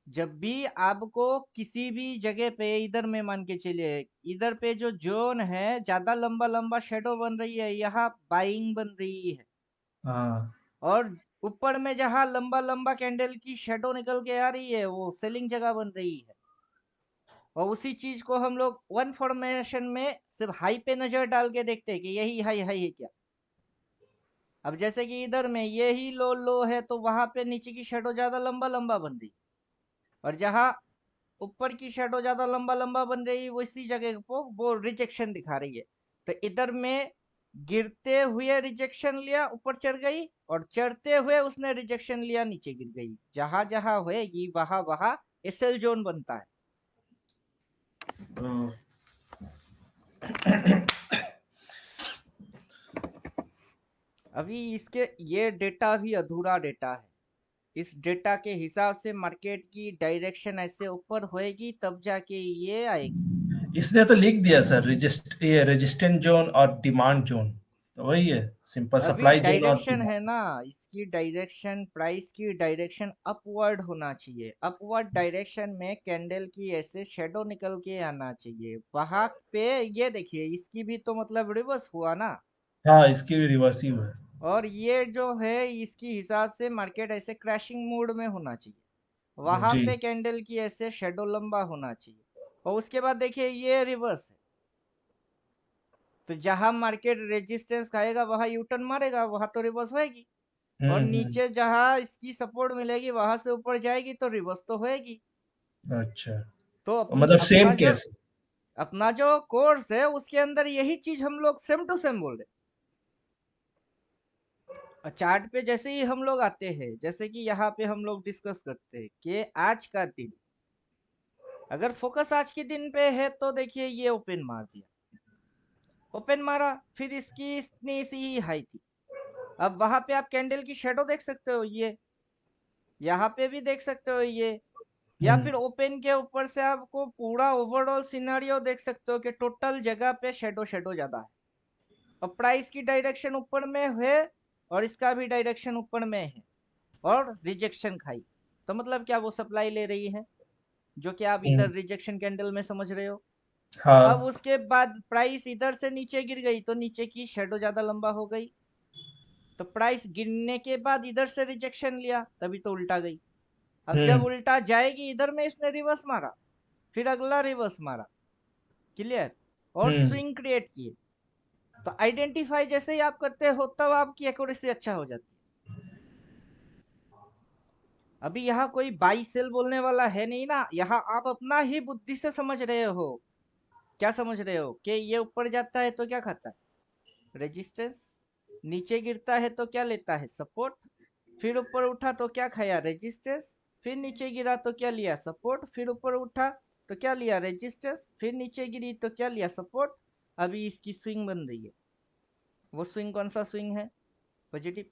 जब भी आपको किसी भी जगह पे, इधर में मान के चलिए, इधर पे जो जोन है ज्यादा लंबा लंबा शेडो बन रही है, यहाँ बाइंग बन रही है। हाँ। और ऊपर में जहाँ लंबा लंबा कैंडल की शेडो निकल के आ रही है, वो सेलिंग जगह बन रही है। और उसी चीज को हम लोग वन फॉर्मेशन में सिर्फ हाई पे नजर डाल के देखते हैं कि यही हाई हाई है क्या। अब जैसे कि इधर में यही लो लो है, तो वहां पे नीचे की शेडो ज्यादा लंबा लंबा बन रही। और जहाँ ऊपर की शेडो ज्यादा लंबा लंबा बन रही है, वो इसी जगह को वो रिजेक्शन दिखा रही है। तो इधर में गिरते हुए रिजेक्शन लिया, ऊपर चढ़ गई, और चढ़ते हुए उसने रिजेक्शन लिया, नीचे गिर गई। जहां जहां होएगी वहां वहां एसएल जोन बनता है। हम्म। अभी इसके ये डेटा भी अधूरा डेटा है। इस डेटा के हिसाब से मार्केट की डायरेक्शन ऐसे ऊपर होएगी, तब जाके ये आएगी। इसने तो लिख दिया सर, ये रेजिस्टेंट जोन और डिमांड जोन, तो वही है, सिंपल अभी सप्लाई जोन और डायरेक्शन है डिमांड। ना, इसकी डायरेक्शन, प्राइस की डायरेक्शन अपवर्ड होना चाहिए। अपवर्ड डायरेक्शन में कैंडल की ऐसे शेडो निकल के आना चाहिए वहां पे। ये देखिए, इसकी भी तो मतलब रिवर्स हुआ ना। हाँ, इसकी भी रिवर्स ही हुआ है। और ये जो है इसकी हिसाब से मार्केट ऐसे क्रैशिंग मोड में होना चाहिए। वहां जी। पे कैंडल की ऐसे शेडो लंबा होना चाहिए। और उसके बाद देखिए ये रिवर्स है। तो जहां मार्केट रेजिस्टेंस खाएगा वहां यू टर्न मारेगा, वहां तो रिवर्स होएगी। और हम्म। नीचे जहां इसकी सपोर्ट मिलेगी वहां से ऊपर जाएगी, तो रिवर्स तो होएगी। अच्छा, तो मतलब अपना सेम जो केस। कोर्स है उसके अंदर यही चीज हम लोग सेम टू सेम बोल रहे। और चार्ट पे जैसे ही हम लोग आते हैं, जैसे कि यहाँ पे हम लोग डिस्कस करते हैं कि आज का दिन, अगर फोकस आज के दिन पे है, तो देखिए ये ओपन मार दिया, ओपन मारा, फिर इसकी इतनी सी हाई थी। अब वहां पे आप कैंडल की शेडो देख सकते हो, ये यहाँ पे भी देख सकते हो ये। या हम्म। फिर ओपन के ऊपर से आपको पूरा ओवरऑल सिनेरियो देख सकते हो कि टोटल जगह पे शेडो शेडो ज्यादा है। और प्राइस की डायरेक्शन ऊपर में है, और इसका भी डायरेक्शन ऊपर में है, और रिजेक्शन खाई। तो मतलब क्या, वो सप्लाई ले रही है, जो कि आप हम्म। इधर रिजेक्शन कैंडल में समझ रहे हो। अब हाँ। उसके बाद प्राइस इधर से नीचे गिर गई, तो नीचे की शेडो ज्यादा लंबा हो गई। तो प्राइस गिरने के बाद इधर से रिजेक्शन लिया, तभी तो उल्टा गई। अब जब हम्म। उल्टा जाएगी, इधर में इसने रिवर्स मारा, फिर अगला रिवर्स मारा, क्लियर, और हम्म। स्विंग क्रिएट किए। तो आइडेंटिफाई जैसे ही आप करते हो, तब आपकी एक्यूरेसी अच्छा हो जाती है। अभी यहाँ कोई बाई सेल बोलने वाला है नहीं ना, यहाँ आप अपना ही बुद्धि से समझ रहे हो। क्या समझ रहे हो कि ये ऊपर जाता है तो क्या खाता है, रेजिस्टेंस। नीचे गिरता है तो क्या लेता है, सपोर्ट। फिर ऊपर उठा तो क्या खाया, रेजिस्टेंस। फिर नीचे गिरा तो क्या लिया, सपोर्ट। फिर ऊपर उठा तो क्या लिया, रेजिस्टेंस। फिर नीचे गिरी तो क्या लिया, सपोर्ट। अभी इसकी स्विंग बन रही है। वो स्विंग कौन सा स्विंग है, पॉजिटिव।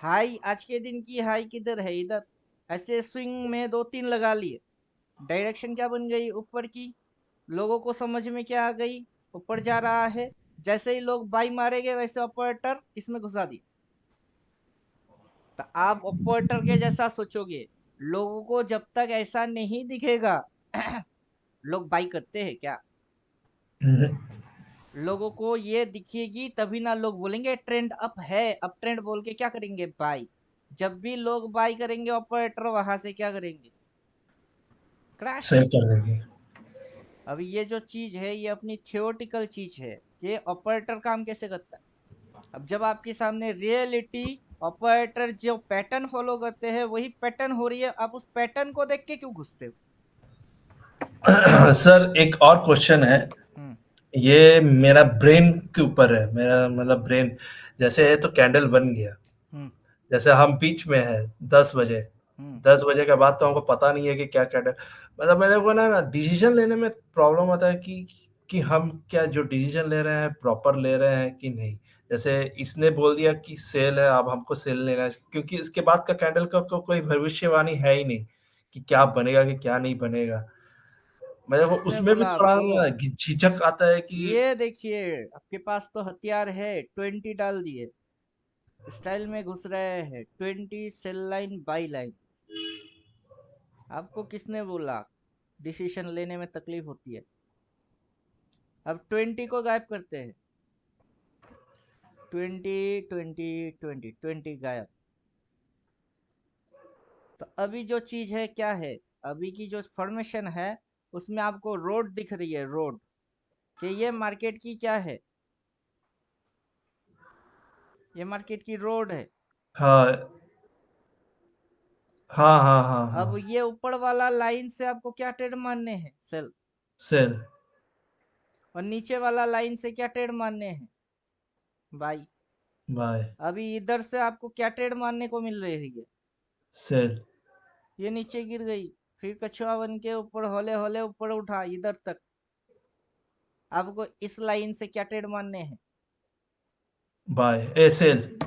हाई आज के दिन की हाई किधर है, इधर। ऐसे स्विंग में दो तीन लगा लिए, डायरेक्शन क्या बन गई, ऊपर की। लोगों को समझ में क्या आ गई, ऊपर जा रहा है। जैसे ही लोग बाई मारेंगे, वैसे ऑपरेटर इसमें घुसा दिए। तो आप ऑपरेटर के जैसा सोचोगे। लोगों को जब तक ऐसा नहीं दिखेगा लोग बाई करते हैं क्या। हम्म। लोगों को ये दिखेगी तभी ना लोग बोलेंगे ट्रेंड अप है, अप ट्रेंड बोल के क्या करेंगे, बाई। जब भी लोग बाई करेंगे, ऑपरेटर वहां से क्या करेंगे, क्रैश। सेल कर देगी। अब ये जो चीज है, ये अपनी थियोटिकल चीज है कि ऑपरेटर काम कैसे करता है। अब जब आपके सामने रियलिटी, ऑपरेटर जो पैटर्न फॉलो करते हैं वही पैटर्न हो रही है, आप उस पैटर्न को देख के क्यों घुसते हो। सर, एक और क्वेश्चन है। हम्म ये मेरा ब्रेन के ऊपर है, मेरा मतलब ब्रेन जैसे है, तो कैंडल बन गया। हम्म जैसे हम बीच में है 10 बजे, हम्म 10 बजे के बाद तो हमको पता नहीं है कि क्या कैंडल, मतलब मेरे को ना डिसीजन लेने में प्रॉब्लम आता है कि हम क्या जो डिसीजन ले रहे हैं प्रॉपर ले रहे हैं कि नहीं। जैसे इसने बोल दिया कि सेल है, अब हमको सेल लेना है, क्योंकि इसके बाद का कैंडल का कोई भविष्यवाणी है ही नहीं कि क्या बनेगा कि क्या नहीं बनेगा। मेरे को किसने उसमें भी बोला थोड़ा आपको? ना झिझक आता है कि ये देखिए, आपके पास तो हथियार है, 20 डाल दिए, स्टाइल में घुस रहे हैं, 20 सेल लाइन बाई लाइन। आपको किसने बोला डिसीजन लेने में तकलीफ होती है? अब 20 को गायब करते हैं, 20 20 20 20 गायब। तो अभी जो चीज है क्या है, अभी की जो फॉर्मेशन है उसमें आपको रोड दिख रही है, रोड, कि ये मार्केट की क्या है, ये मार्केट की रोड है। हाँ हाँ हाँ हाँ अब हाँ। ये ऊपर वाला लाइन से आपको क्या ट्रेड मारने हैं, सेल। सेल। और नीचे वाला लाइन से क्या ट्रेड मारने हैं, बाई। बाय। अभी इधर से आपको क्या ट्रेड मारने को मिल रही है, सेल। ये नीचे गिर गई, फिर कछुआ बन के ऊपर हौले हौले ऊपर उठा इधर तक। आपको इस लाइन से क्या ट्रेड मारने हैं? बाय ए सेल।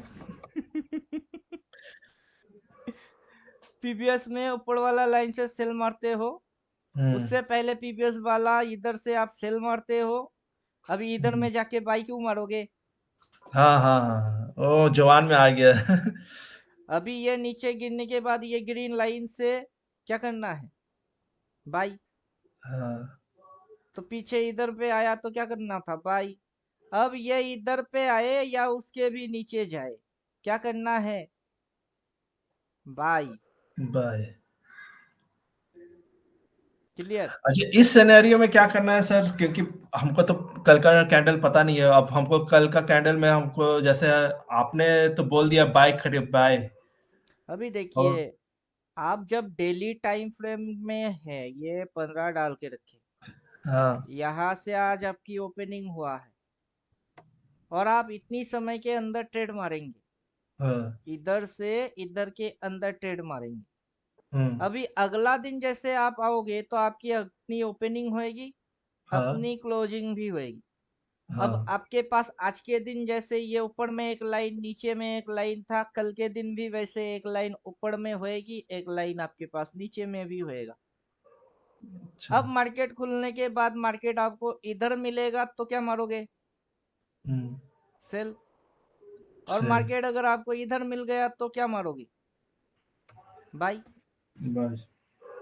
पीबीएस में ऊपर वाला लाइन से सेल मारते हो, हम्म उससे पहले पीबीएस वाला इधर से आप सेल मारते हो, अभी इधर हम्म। में जाके बाई क्यों मारोगे? हाँ हाँ हाँ, ओ जवान में आ गया। अभी ये नीचे गिरने के बाद ये ग्रीन लाइन से क्या करना है, बाई। हाँ तो पीछे इधर पे आया तो क्या करना था, बाई। अब ये इधर पे आए या उसके भी नीचे जाए, क्या करना है, बाई। बाय। क्लियर? अच्छा, इस सिनेरियो में क्या करना है सर, क्योंकि हमको तो कल का कैंडल पता नहीं है। अब हमको कल का कैंडल में हमको जैसे आपने तो बोल दिया बाय, खरीद बाय। अभी और देखिए, आप जब डेली टाइम फ्रेम में है, ये 15 डाल के रखे, हाँ यहाँ से आज आपकी ओपनिंग हुआ है और आप इतनी समय के अंदर ट्रेड मारेंगे, हाँ। इधर से इधर के अंदर ट्रेड मारेंगे। हम्म। अभी अगला दिन जैसे आप आओगे तो आपकी अपनी ओपनिंग होएगी, हाँ अपनी क्लोजिंग भी होएगी। अब हाँ। आपके पास आज के दिन जैसे ये ऊपर में एक लाइन नीचे में एक लाइन था, कल के दिन भी वैसे एक लाइन ऊपर में होएगी, एक लाइन आपके पास नीचे में भी होएगा। अच्छा। अब मार्केट खुलने के बाद मार्केट आपको इधर मिलेगा तो क्या मारोगे, हम्म। सेल। और सेल। मार्केट अगर आपको इधर मिल गया तो क्या मारोगे, बाई। बस।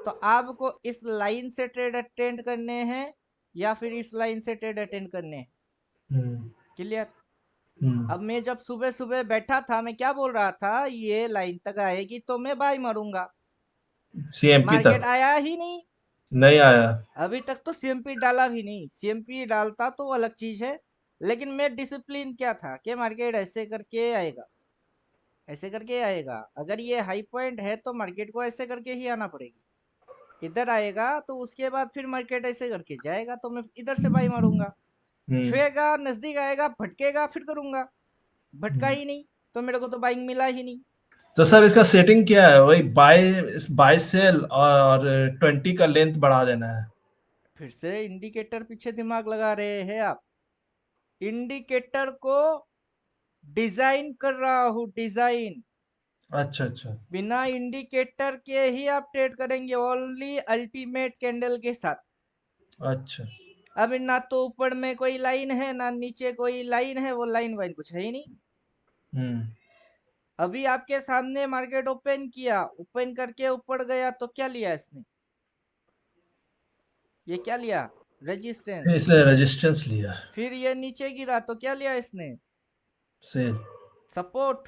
तो आपको इस लाइन से ट्रेड अटेंड करने हैं या फिर इस लाइन से ट्रेड अटेंड करने हैं? हम्म क्लियर? हम्म। अब मैं जब सुबह सुबह बैठा था, मैं क्या बोल रहा था, ये लाइन तक आएगी तो मैं बाई मारूंगा। सीएमपी मार्केट तक आया ही नहीं, नहीं आया। अभी तक तो सीएमपी डाला भी नहीं। सीएमपी डालता तो अलग चीज है, लेकिन मैं डिसिप्लिन क्या था कि मार्केट ऐसे करके आएगा, ऐसे करके आएगा। अगर ये हाई पॉइंट है तो मार्केट को ऐसे करके ही आना पड़ेगी, इधर आएगा तो उसके बाद फिर मार्केट ऐसे करके जाएगा तो मैं इधर से बाई मारूंगा। हम्म छुएगा, नजदीक आएगा, भटकेगा, फिर करूंगा। भटका हम्म। ही नहीं तो मेरे को तो बाइंग मिला ही नहीं। तो सर इसका सेटिंग क्या है, वही बाय, बाय सेल और 20 का लेंथ बढ़ा देना है? फिर से इंडिकेटर पीछे दिमाग लगा रहे हैं आप। इंडिकेटर को डिजाइन कर रहा हूँ, डिजाइन। अच्छा अच्छा। बिना इंडिकेटर के ही आप ट्रेड करेंगे, ओनली अल्टीमेट कैंडल के साथ। अच्छा। अभी ना तो ऊपर में कोई लाइन है ना नीचे कोई लाइन है, वो लाइन वाइन कुछ है ही नहीं। हम्म। अभी आपके सामने मार्केट ओपन किया, ओपन करके ऊपर गया तो क्या लिया इसने, ये क्या लिया, रेजिस्टेंस। इसने रेजिस्टेंस लिया। फिर ये नीचे गिरा तो क्या लिया इसने, सेल। सपोर्ट।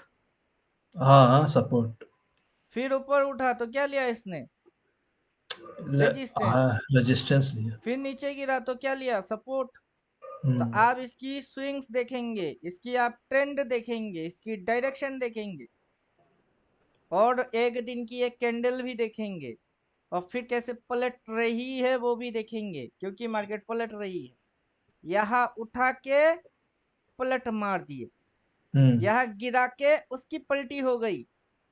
हाँ हाँ, सपोर्ट। फिर ऊपर उठा तो क्या लिया इसने, रेजिस्टेंस। हाँ, रेजिस्टेंस लिया। फिर नीचे गिरा तो क्या लिया, सपोर्ट। तो हम्म आप इसकी स्विंग्स देखेंगे, इसकी आप ट्रेंड देखेंगे, इसकी डायरेक्शन देखेंगे, और एक दिन की एक कैंडल भी देखेंगे, और फिर कैसे पलट रही है वो भी देखेंगे, क्योंकि मार्केट पलट रही है। यहाँ उठा के पलट मार दिए, हम्म यहाँ गिरा के उसकी पलटी हो गई,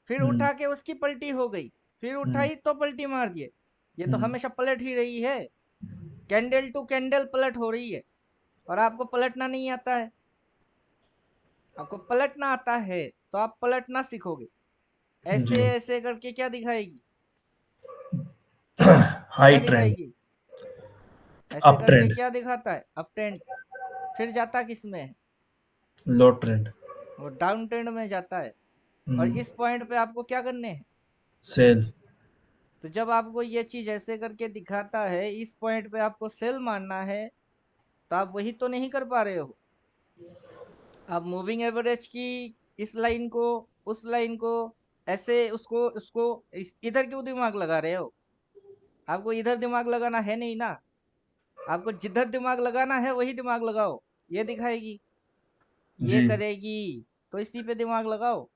फिर हम्म उठा के उसकी पलटी हो गई, फिर हम्म उठाई तो पलटी मार दिए। ये तो हम्म। हमेशा पलट ही रही है, कैंडल टू कैंडल पलट हो रही है, और आपको पलटना नहीं आता है। आपको पलटना आता है तो आप पलटना सीखोगे। जी। ऐसे ऐसे करके क्या दिखाएगी, हाई क्या ट्रेंड। दिखाएगी? ऐसे अप करके ट्रेंड। क्या दिखाता है? Up trend. फिर जाता किस में है? लो ट्रेंड। वो डाउन ट्रेंड में जाता है। और इस पॉइंट पे आपको क्या करने हैं? सेल। तो जब आपको ये चीज ऐसे करके दिखाता है, इस पॉइंट पे आपको सेल मारना है, तो आप वही तो नहीं कर पा रहे हो। आप मूविंग एवरेज की इस लाइन को, उस लाइन को, ऐसे उसको उसको इधर क्यों दिमाग लगा रहे हो? आपको इधर दिमाग लगाना है नहीं ना। आपको जिधर दिमाग लगाना है वही दिमाग लगाओ। ये दिखाएगी, ये जी। करेगी, तो इसी पे दिमाग लगाओ।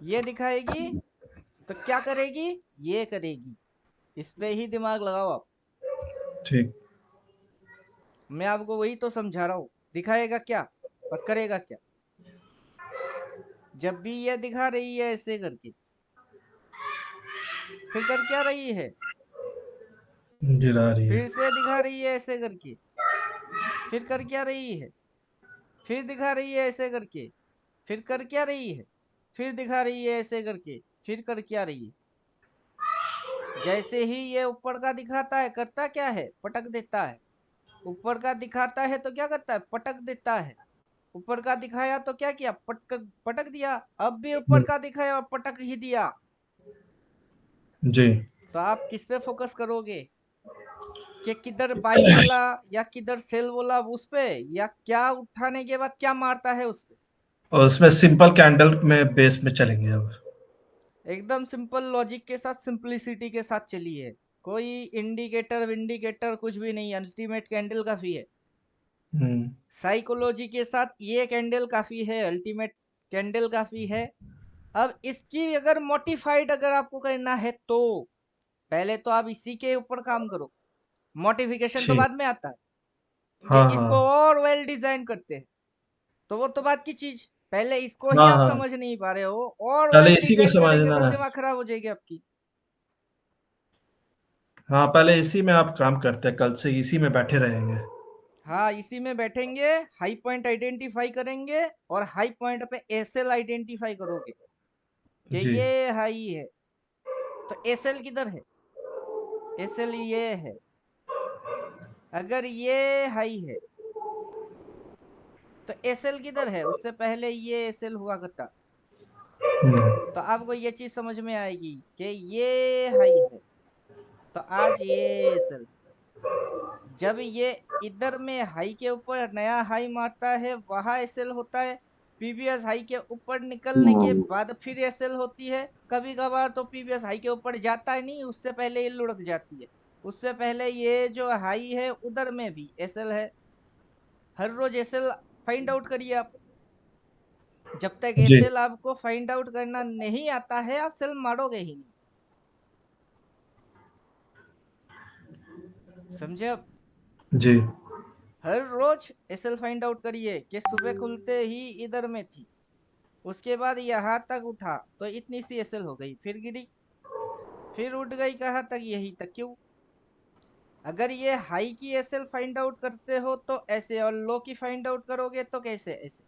ये दिखाएगी तो क्या करेगी? ये करेगी, इस पे ही दिमाग लगाओ आप। ठीक। मैं आपको वही तो समझा रहा हूँ। दिखाएगा क्या और करेगा क्या? जब भी ये दिखा रही है ऐसे करके, फिर कर क्या रही है? गिरा रही है। फिर से दिखा रही है ऐसे करके, फिर कर क्या रही है? फिर दिखा रही है ऐसे करके, फिर कर क्या रही है? फिर दिखा रही है ऐसे करके, फिर कर क्या रही है? जैसे ही ये ऊपर का दिखाता है, करता क्या है? पटक देता है। ऊपर का दिखाता है तो क्या करता है? पटक देता है। ऊपर का दिखाया तो क्या किया? पटक पटक दिया। अब भी ऊपर हम्म, का दिखाया और पटक ही दिया। जी। तो आप किस पे फोकस करोगे? कि किधर बाई बोला या किधर सेल बोला उस पे, या क्या उठाने के बाद क्या मारता है उस पे? और उसमें सिंपल कैंडल में बेस में चलेंगे अब। एकदम सिंपल लॉजिक के साथ, सिंपलिसिटी के साथ चलिए। कोई इंडिकेटर विंडिकेटर कुछ भी नहीं, अल्टीमेट कैंडल काफी है। हम्म। साइकोलॉजी के साथ ये कैंडल काफी है, अल्टीमेट कैंडल काफी है। अब इसकी अगर मॉडिफाइड अगर आपको करना है तो पहले तो आप इसी के ऊपर काम करो। मॉडिफिकेशन तो ठीक। बाद में आता है कि हाँ हाँ। इसको और वेल डिजाइन करते हैं, तो वो तो बात की चीज। पहले इसको ही हाँ आप हाँ। समझ नहीं पा रहे हो, और पहले वेल इसी को डिजाइन करेंगे समझना तो है। दिमाग खराब हो जाएगी आपकी। हाँ, पहले इसी में आप काम करते हैं, कल से इसी में बैठे रहेंगे। हाँ, इसी में बैठेंगे, हाई पॉइंट आइडेंटिफाई करेंगे और हाई पॉइंट पे एसएल आइडेंटिफाई करोगे कि जी। ये हाई है। तो एसएल किधर है? एसएल ये है। अगर ये हाई है तो एसएल किधर है? उससे पहले ये एसएल हुआ करता। हम्म। तो आपको ये चीज समझ में आएगी कि ये हाई है, तो आज ये एसएल। जब ये इधर में हाई के ऊपर नया हाई मारता है, वहां एसएल होता है। प्रीवियस हाई के ऊपर निकलने के बाद फिर एसएल होती है। कभी कभार तो प्रीवियस हाई के ऊपर जाता है नहीं, उससे पहले ये लुढ़क जाती है। उससे पहले ये जो हाई है उधर में भी एसएल है। हर रोज एसएल फाइंड आउट करिए आप। जब तक जी। एसएल आपको फाइंड आउट करना नहीं आता है, आप सेल मारोगे ही नहीं। समझे आप? जी। हर रोज एसएल फाइंड आउट करिए कि सुबह खुलते ही इधर में थी, उसके बाद यहाँ तक उठा तो इतनी सी एसएल हो गई, फिर गिरी, फिर उठ गई कहाँ तक? यही तक। क्यों? अगर ये हाई की एसएल फाइंड आउट करते हो तो ऐसे, और लो की फाइंड आउट करोगे तो कैसे? ऐसे।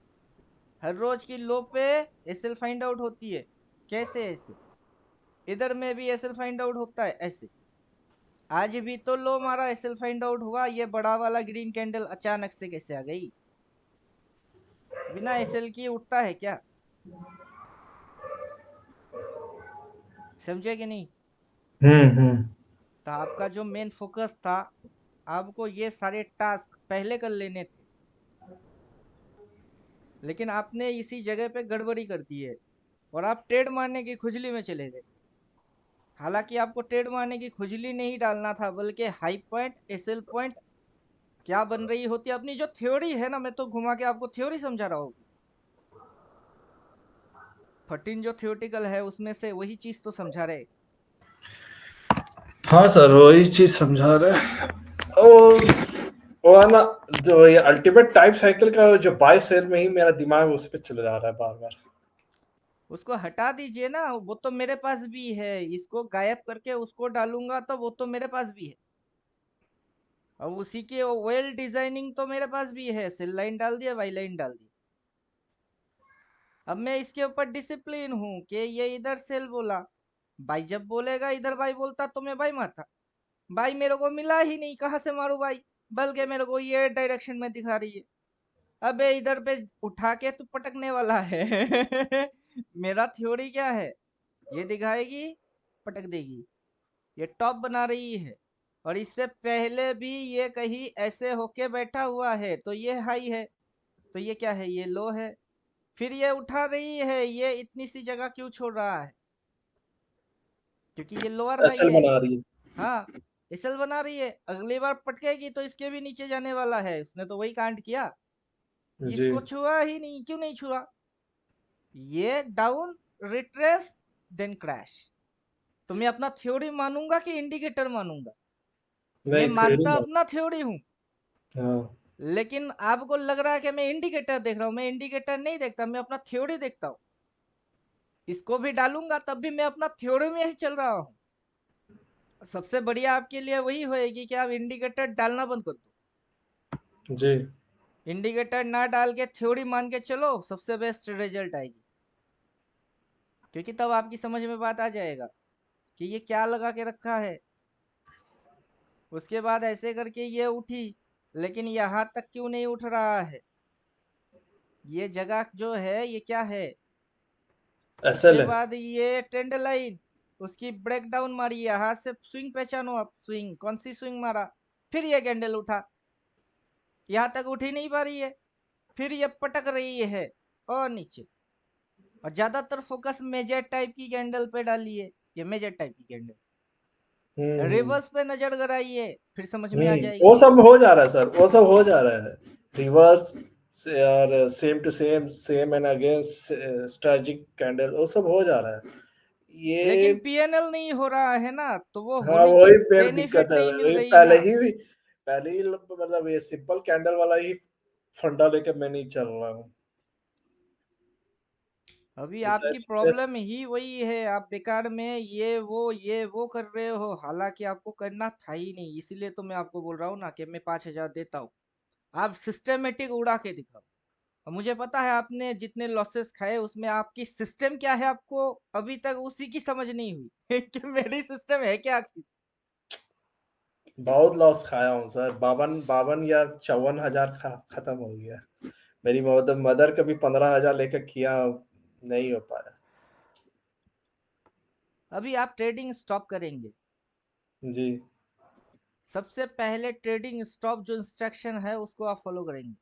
हर रोज की लो पे एसएल फाइंड आउट होती है। कैसे? ऐसे। इधर में भी एसएल फाइंड आउट होता है ऐसे। आज भी तो लो मारा, एसएल फाइंड आउट हुआ, ये बड़ा वाला ग्रीन कैंडल अचानक से कैसे आ गई? बिना एसएल की उठता है क्या? समझे कि नहीं? हम्म। तो आपका जो मेन फोकस था, आपको ये सारे टास्क पहले कर लेने थे, लेकिन आपने इसी जगह पे गड़बड़ी कर दी है और आप ट्रेड मारने की खुजली में चले गए। हालांकि आपको ट्रेड मारने की खुजली नहीं डालना था, बल्कि हाई पॉइंट एसएल पॉइंट क्या बन रही होती है। अपनी जो थ्योरी है ना, मैं तो घुमा के आपको थ्योरी समझा रहा हूँ। 13 जो थ्योरेटिकल है उसमें से वही चीज तो समझा रहे। हाँ सर, वही चीज समझा रहे हैं। और वो है ना, जो ये अल्टीमेट टाइप साइकिल का जो बाय सेल में ही मेरा दिमाग उस पर चले जा रहा है बार बार। उसको हटा दीजिए ना, वो तो मेरे पास भी है। इसको गायब करके उसको डालूंगा तो वो तो मेरे पास भी है। और उसी की वेल डिजाइनिंग तो मेरे पास भी है। सेल लाइन डाल दिया, वाई लाइन डाल दी। अब मैं इसके ऊपर डिसिप्लिन हूँ कि ये इधर सेल बोला, भाई जब बोलेगा इधर भाई बोलता तो मैं भाई मारता। भाई मेरे को मिला ही नहीं, कहाँ से मारू भाई, बल्कि मेरे को ये डायरेक्शन में दिखा रही है। अबे इधर पे उठा के तू पटकने वाला है। मेरा थ्योरी क्या है, ये दिखाएगी, पटक देगी। ये टॉप बना रही है, और इससे पहले भी ये कहीं ऐसे होके बैठा हुआ है, तो ये हाई है, तो ये क्या है, ये लो है। फिर ये उठा रही है, ये इतनी सी जगह क्यों छोड़ रहा है, क्योंकि ये लोअर हाई एसएल है। बना रही हाँ, एसएल बना रही है, अगली बार पटकेगी तो इसके भी नीचे जाने वाला है, उसने तो वही कांड किया। है जी। इसको छुआ ही नहीं, क्यों नहीं छुआ, ये डाउन, रिट्रेस, देन क्रैश। तो मैं अपना थ्योरी मानूंगा कि इंडिकेटर मानूंगा? मैं नहीं, मानता थ्योरी। अपना थ्योरी हूँ, हाँ। लेकिन आपको लग रहा है कि मैं इंडिकेटर देख रहा हूँ। मैं इंडिकेटर नहीं देखता, मैं अपना थ्योरी देखता हूँ। इसको भी डालूंगा तब भी मैं अपना थ्योरी में ही चल रहा हूँ। सबसे बढ़िया आपके लिए वही होएगी कि आप इंडिकेटर डालना बंद कर दो। जी। इंडिकेटर ना डाल के थ्योरी मान के चलो, सबसे बेस्ट रिजल्ट आएगी। क्योंकि तब आपकी समझ में बात आ जाएगा कि ये क्या लगा के रखा है। उसके बाद ऐसे करके ये उठी, लेकिन यहाँ तक क्यों नहीं उठ रहा है, ये जगह जो है ये क्या है। एसएल उसके है। बाद ये ट्रेंड लाइन, उसकी ब्रेक डाउन मारी, यहाँ से स्विंग पहचानो आप, स्विंग कौन सी स्विंग मारा, फिर ये कैंडल उठा, यहाँ तक उठ ही नहीं पा रही है, फिर ये पटक रही है और नीचे। और ज्यादातर फोकस मेजर टाइप की कैंडल पे डालिए, ये मेजर टाइप की कैंडल। हम्म। रिवर्स पे नजर गड़ाइए, फिर समझ में आ वो जाएगी। सब हो जा रहा है सर, वो सब हो जा रहा है। रिवर्स से और same to same, same and again strategic candle, वो सब हो जा रहा है ये। लेकिन पीएनएल नहीं हो रहा है ना, तो वो हाँ, होने की वही मेन दिक्कत बेनिफिट है। नहीं मिल वही रही ना। पहले ही मतलब ये सिंपल कैंडल वाला ही फंडा लेके मैं नहीं चल रहा हूँ। अभी ऐसा आपकी रिक्वेस्ट। प्रॉब्लम ही वही है, आप बेकार में ये वो कर रहे हो, हालांकि आपको करना था ही नहीं। इसीलिए तो मैं आपको बोल रहा हूँ ना कि मैं 5,000 देता हूँ, आप सिस्टमेटिक उड़ा के दिखाओ। और मुझे पता है आपने जितने लॉसेस खाए उसमें आपकी सिस्टम क्या है, आपको अभी तक उसी की समझ नहीं हुई। कि मेरी सिस्टम है क्या आखिर। बहुत लॉस खाया हूँ सर, 52 या 54 हजार खत्म हो गया। मेरी मदर कभी 15 हजार लेकर किया, नहीं हो पाया। अभी आप ट्रेडिंग स्टॉप करेंगे, जी। सबसे पहले ट्रेडिंग स्टॉप जो इंस्ट्रक्शन है उसको आप फॉलो करेंगे।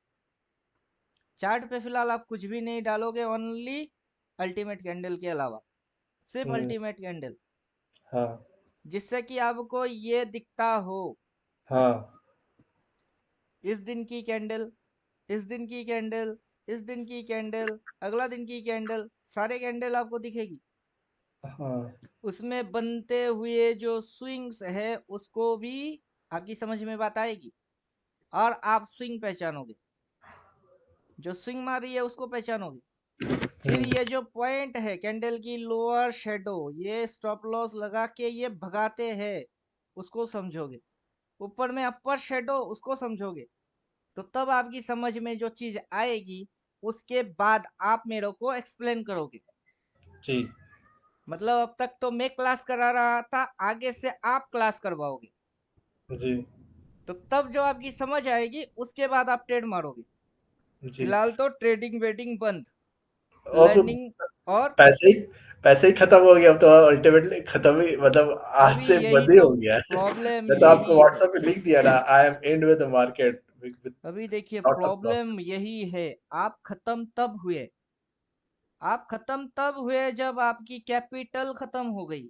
चार्ट पे फिलहाल आप कुछ भी नहीं डालोगे, ओनली अल्टीमेट कैंडल के अलावा, सिर्फ हम्म। अल्टीमेट कैंडल, हाँ। जिससे कि आपको ये दिखता हो, हाँ। इस दिन की कैंडल, इस दिन की कैंडल, इस दिन की कैंडल, अगला दिन की कैंडल, सारे कैंडल आपको दिखेगी। हाँ। उसमें बनते हुए जो स्विंग्स है उसको भी आपकी समझ में बात आएगी, और आप स्विंग पहचानोगे, जो स्विंग मार रही है उसको पहचानोगे। फिर हम्म। ये जो पॉइंट है कैंडल की लोअर शेडो, ये स्टॉप लॉस लगा के ये भगाते हैं, उसको समझोगे। ऊपर में अपर शेडो, उसको समझोगे। तो तब आपकी समझ में जो चीज आएगी, उसके बाद आप मेरे को एक्सप्लेन करोगे। जी। मतलब अब तक तो मैं क्लास करा रहा था, आगे से आप क्लास करवाओगे। जी। तो तब जो आपकी समझ आएगी उसके बाद आप ट्रेड मारोगे। जी। फिलहाल तो ट्रेडिंग वेडिंग बंद, अब तो लर्निंग। और पैसे ही पैसे ही खत्म हो गया, अब तो अल्टीमेटली खत्म ही, मतलब आज अभी से यही बंद ही तो हो गया है। प्रॉब्लम मैं तो आपको यही है। व्हाट्सएप पे लिख दिया ना, I am and with the market with अभी देखिए लॉट ऑफ प्रॉब्लम लॉसेस। यही है, आप खत्म तब हुए, आप खत्म तब हुए जब आपकी कैपिटल खत्म हो गई।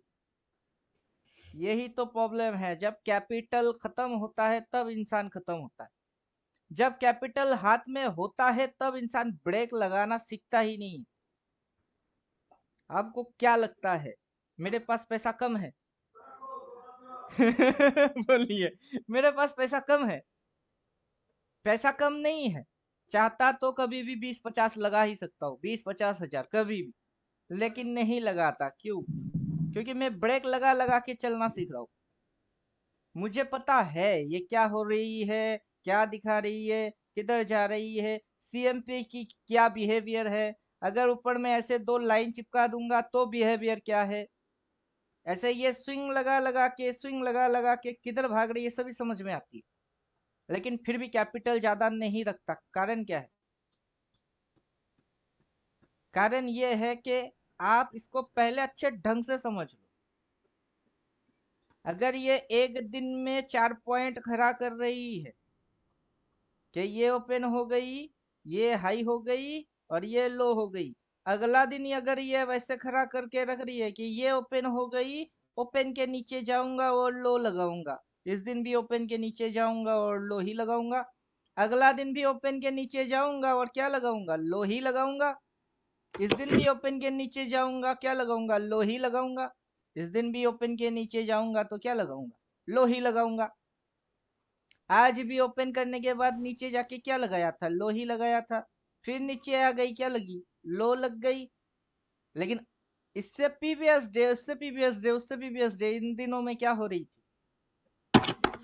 यही तो प्रॉब्लम है, जब कैपिटल खत्म होता है तब इंसान खत्म होता है। जब कैपिटल हाथ में होता है तब इंसान ब्रेक लगाना सीखता ही नहीं। आपको क्या लगता है मेरे पास पैसा कम है? बोलिए, मेरे पास पैसा कम है? पैसा कम नहीं है, चाहता तो कभी भी 20-50 लगा ही सकता हूँ, 20-50 हजार कभी भी, लेकिन नहीं लगाता। क्यों? क्योंकि मैं ब्रेक लगा लगा के चलना सीख रहा हूँ। मुझे पता है ये क्या हो रही है, क्या दिखा रही है, किधर जा रही है, सीएमपी की क्या बिहेवियर है। अगर ऊपर में ऐसे 2 लाइन चिपका दूंगा तो बिहेवियर क्या है। ऐसे ये स्विंग लगा लगा के किधर भाग रही है सभी समझ में आती है, लेकिन फिर भी कैपिटल ज्यादा नहीं रखता। कारण क्या है? कारण ये है कि आप इसको पहले अच्छे ढंग से समझ लो। अगर ये एक दिन में 4 पॉइंट खड़ा कर रही है कि ये ओपन हो गई, ये हाई हो गई और ये लो हो गई, अगला दिन अगर ये वैसे खड़ा करके रख रही है कि ये ओपन हो गई, ओपन के नीचे जाऊंगा और लो लगाऊंगा, इस दिन भी ओपन के नीचे जाऊंगा और लो ही लगाऊंगा, अगला दिन भी ओपन के नीचे जाऊंगा और क्या लगाऊंगा, लो ही लगाऊंगा, इस दिन भी ओपन के नीचे जाऊंगा, क्या लगाऊंगा, लो ही लगाऊंगा, इस दिन भी ओपन के नीचे जाऊंगा तो क्या लगाऊंगा, लो ही लगाऊंगा। आज भी ओपन करने के बाद नीचे जाके क्या लगाया था, लो ही लगाया था, फिर नीचे आ गई, क्या लगी, लो लग गई। लेकिन इससे प्रीवियस डे, उससे प्रीवियस डे, उससे प्रीवियस डे, इन दिनों में क्या हो रही थी,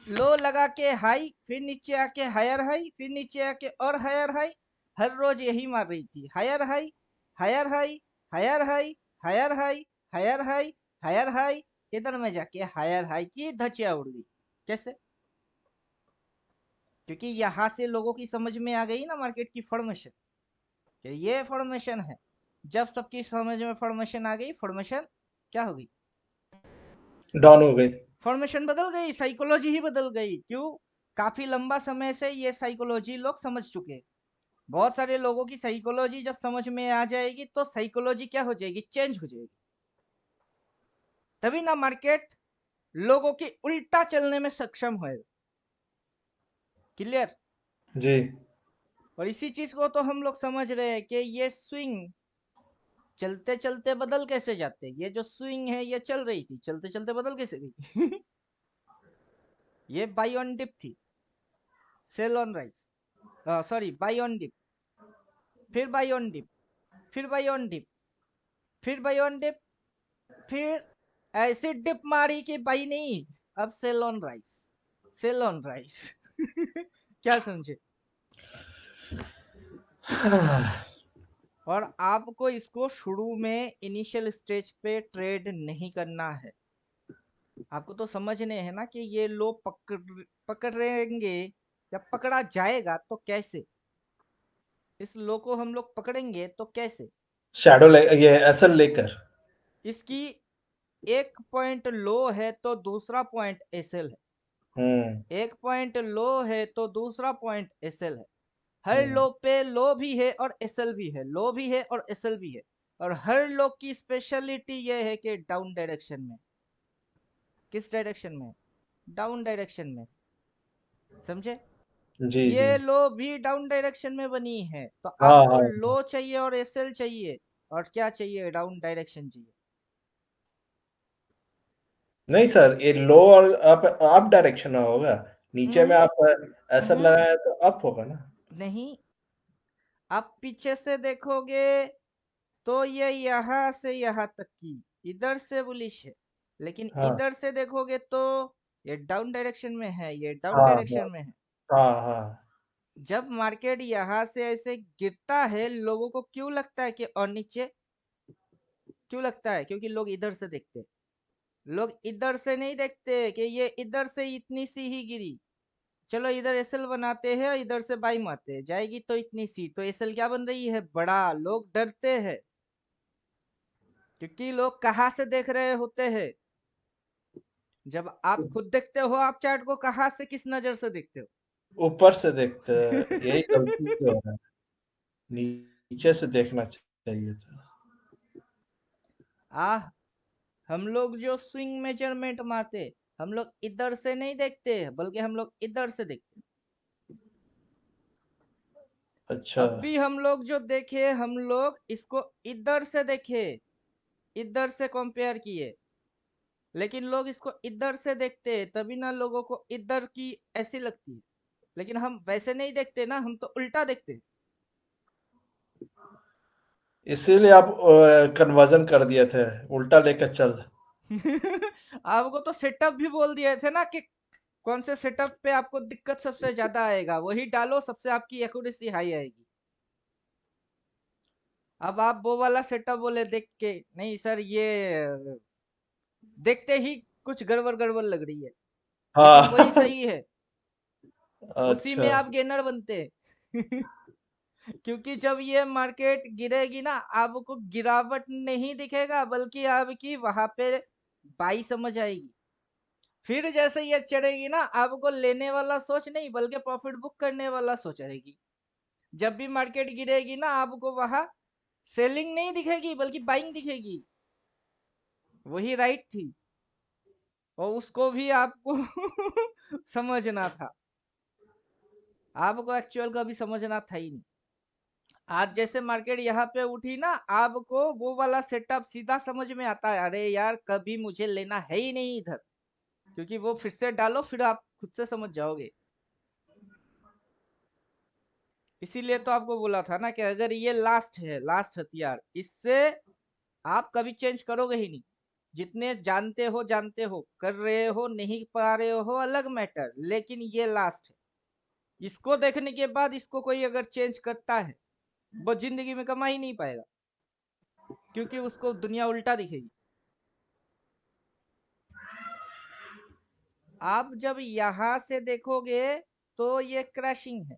लो लगा के हाई, फिर नीचे आके हायर हाई, फिर नीचे आके और हायर हाई, हर रोज यही मार रही थी, higher high, higher high, higher high, higher high, higher high, higher high, इधर में जाके हायर हाई की धचिया उड़ गई। कैसे? क्योंकि यहाँ से लोगों की समझ में आ गई ना मार्केट की फॉर्मेशन, कि ये फॉर्मेशन है। जब सबकी समझ में फॉर्मेशन आ गई, फॉर्मेशन क्या हो गई, डाउन हो गई। फॉर्मेशन बदल गई, साइकोलॉजी ही बदल गई। क्यों? काफी लंबा समय से ये साइकोलॉजी लोग समझ चुके। बहुत सारे लोगों की साइकोलॉजी जब समझ में आ जाएगी तो साइकोलॉजी क्या हो जाएगी, चेंज हो जाएगी। तभी ना मार्केट लोगों की उल्टा चलने में सक्षम होएगा। क्लियर? जी। और इसी चीज को तो हम लोग समझ रहे हैं कि ये स्विंग चलते चलते बदल कैसे जाते। ये जो स्विंग है ये चल रही थी, चलते चलते बदल कैसे गई ये बाई ऑन डिप थी, sell on rise, sorry buy on dip, फिर बाई ऑन डिप, फिर बाई ऑन डिप, फिर बाई ऑन डिप, फिर ऐसी डिप मारी कि बाई नहीं, अब sell on rise, sell on rise क्या समझे? और आपको इसको शुरू में इनिशियल स्टेज पे ट्रेड नहीं करना है। आपको तो समझने है ना कि ये लो पकड़ेंगे, जब पकड़ा जाएगा तो कैसे, इस लो को हम लोग पकड़ेंगे तो कैसे। ये एसएल लेकर। इसकी एक पॉइंट लो है तो दूसरा पॉइंट एसएल है, हम्म। एक पॉइंट लो है तो दूसरा पॉइंट एसएल है। हर हम्म। लो पे लो भी है और एसएल भी है, लो भी है और एसएल भी है। और हर लो की स्पेशलिटी ये है कि डाउन डायरेक्शन में। किस डायरेक्शन में? डाउन डायरेक्शन में। समझे? जी जी। ये लो भी डाउन डायरेक्शन में बनी है, तो हाँ आपको हाँ। लो चाहिए और एसएल चाहिए, और क्या चाहिए, डाउन डायरेक्शन चाहिए। नहीं सर, ये लो और अप डायरेक्शन में होगा। नीचे में नहीं, आप ऐसा लगाया तो अप होगा ना। नहीं, आप पीछे से देखोगे तो ये यहाँ से यहाँ तक की इधर से बुलिश है, लेकिन हाँ इधर से देखोगे तो ये डाउन डायरेक्शन में है, ये डाउन हाँ डायरेक्शन हाँ में है। हाँ हाँ। जब मार्केट यहाँ से ऐसे गिरता है, लोगों को क्यों लगता है कि और नीचे, क्यों लगता है? क्योंकि लोग इधर से देखते हैं। लोग इधर से नहीं देखते कि ये इधर से इतनी सी ही गिरी, चलो इधर एसएल बनाते हैं, इधर से बाई मारते हैं, जाएगी तो इतनी सी, तो एसएल क्या बन रही है, बड़ा। लोग डरते हैं क्योंकि लोग कहाँ से देख रहे होते हैं। जब आप खुद देखते हो, आप चार्ट को कहाँ से, किस नजर से देखते हो? ऊपर से देखते हैं, यही गलती तो है। नीचे से देखना चाहिए था। आह, हम लोग जो स्विंग मेजरमेंट मारते, हम लोग इधर से नहीं देखते, बल्कि हम लोग इधर से देखते। अच्छा। अभी हम लोग जो देखे, हम लोग इसको इधर से देखे, इधर से कंपेयर किए, लेकिन लोग इसको इधर से देखते हैं, तभी ना लोगों को इधर की ऐसी लगती है। लेकिन हम वैसे नहीं देखते ना, हम तो उल्टा देखते हैं। इसीलिए आप कन्वर्जन कर दिए थे, उल्टा लेकर चल। आपको तो सेटअप भी बोल दिए थे ना कि कौन से सेटअप पे आपको दिक्कत सबसे ज्यादा आएगा, वही डालो, सबसे आपकी एक्यूरेसी हाई आएगी। अब आप वो वाला सेटअप बोले देख के, नहीं सर ये देखते ही कुछ गड़बड़ गड़बड़ लग रही है, लेकिन वही हाँ। सही है। उसी अच्छा। में आप गेनर बनते हैं। क्योंकि जब ये मार्केट गिरेगी ना, आपको गिरावट नहीं दिखेगा, बल्कि आपकी वहां पे बाई समझ आएगी। फिर जैसे ये चढ़ेगी ना, आपको लेने वाला सोच नहीं बल्कि प्रॉफिट बुक करने वाला सोच आएगी। जब भी मार्केट गिरेगी ना, आपको वहां सेलिंग नहीं दिखेगी बल्कि बाइंग दिखेगी। वही राइट थी, और उसको भी आपको समझना था। आपको एक्चुअल का भी समझना था ही नहीं। आज जैसे मार्केट यहाँ पे उठी ना, आपको वो वाला सेटअप सीधा समझ में आता है, अरे यार कभी मुझे लेना है ही नहीं इधर। क्योंकि वो फिर से डालो, फिर आप खुद से समझ जाओगे। इसीलिए तो आपको बोला था ना कि अगर ये लास्ट है, लास्ट हथियार, इससे आप कभी चेंज करोगे ही नहीं। जितने जानते हो कर रहे हो, नहीं पा रहे हो अलग मैटर, लेकिन ये लास्ट है। इसको देखने के बाद इसको कोई अगर चेंज करता है, वो जिंदगी में कमा ही नहीं पाएगा, क्योंकि उसको दुनिया उल्टा दिखेगी। आप जब यहां से देखोगे तो ये क्रैशिंग है,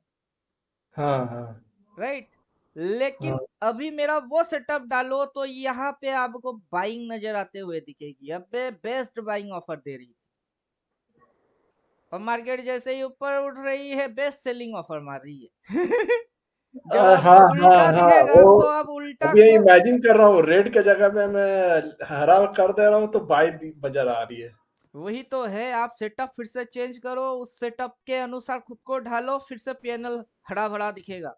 हाँ हाँ राइट। लेकिन हाँ। अभी मेरा वो सेटअप डालो तो यहाँ पे आपको बाइंग नजर आते हुए दिखेगी, अबे बेस्ट बाइंग ऑफर दे रही है। और मार्केट जैसे ही ऊपर उठ रही है, बेस्ट सेलिंग ऑफर मार रही है। जब हाँ आपको हाँ उल्टा हाँ दिखेगा वो तो आप उल्टा अभी ये को, इमेजिन कर रहा हूँ, रेड के जगह पे मैं हरा कर दे रहा हूँ तो बाई नजर आ रही है। वही तो है। आप सेटअप फिर से चेंज करो, उस सेटअप के अनुसार खुद को ढालो, फिर से पैनल हरा भरा दिखेगा।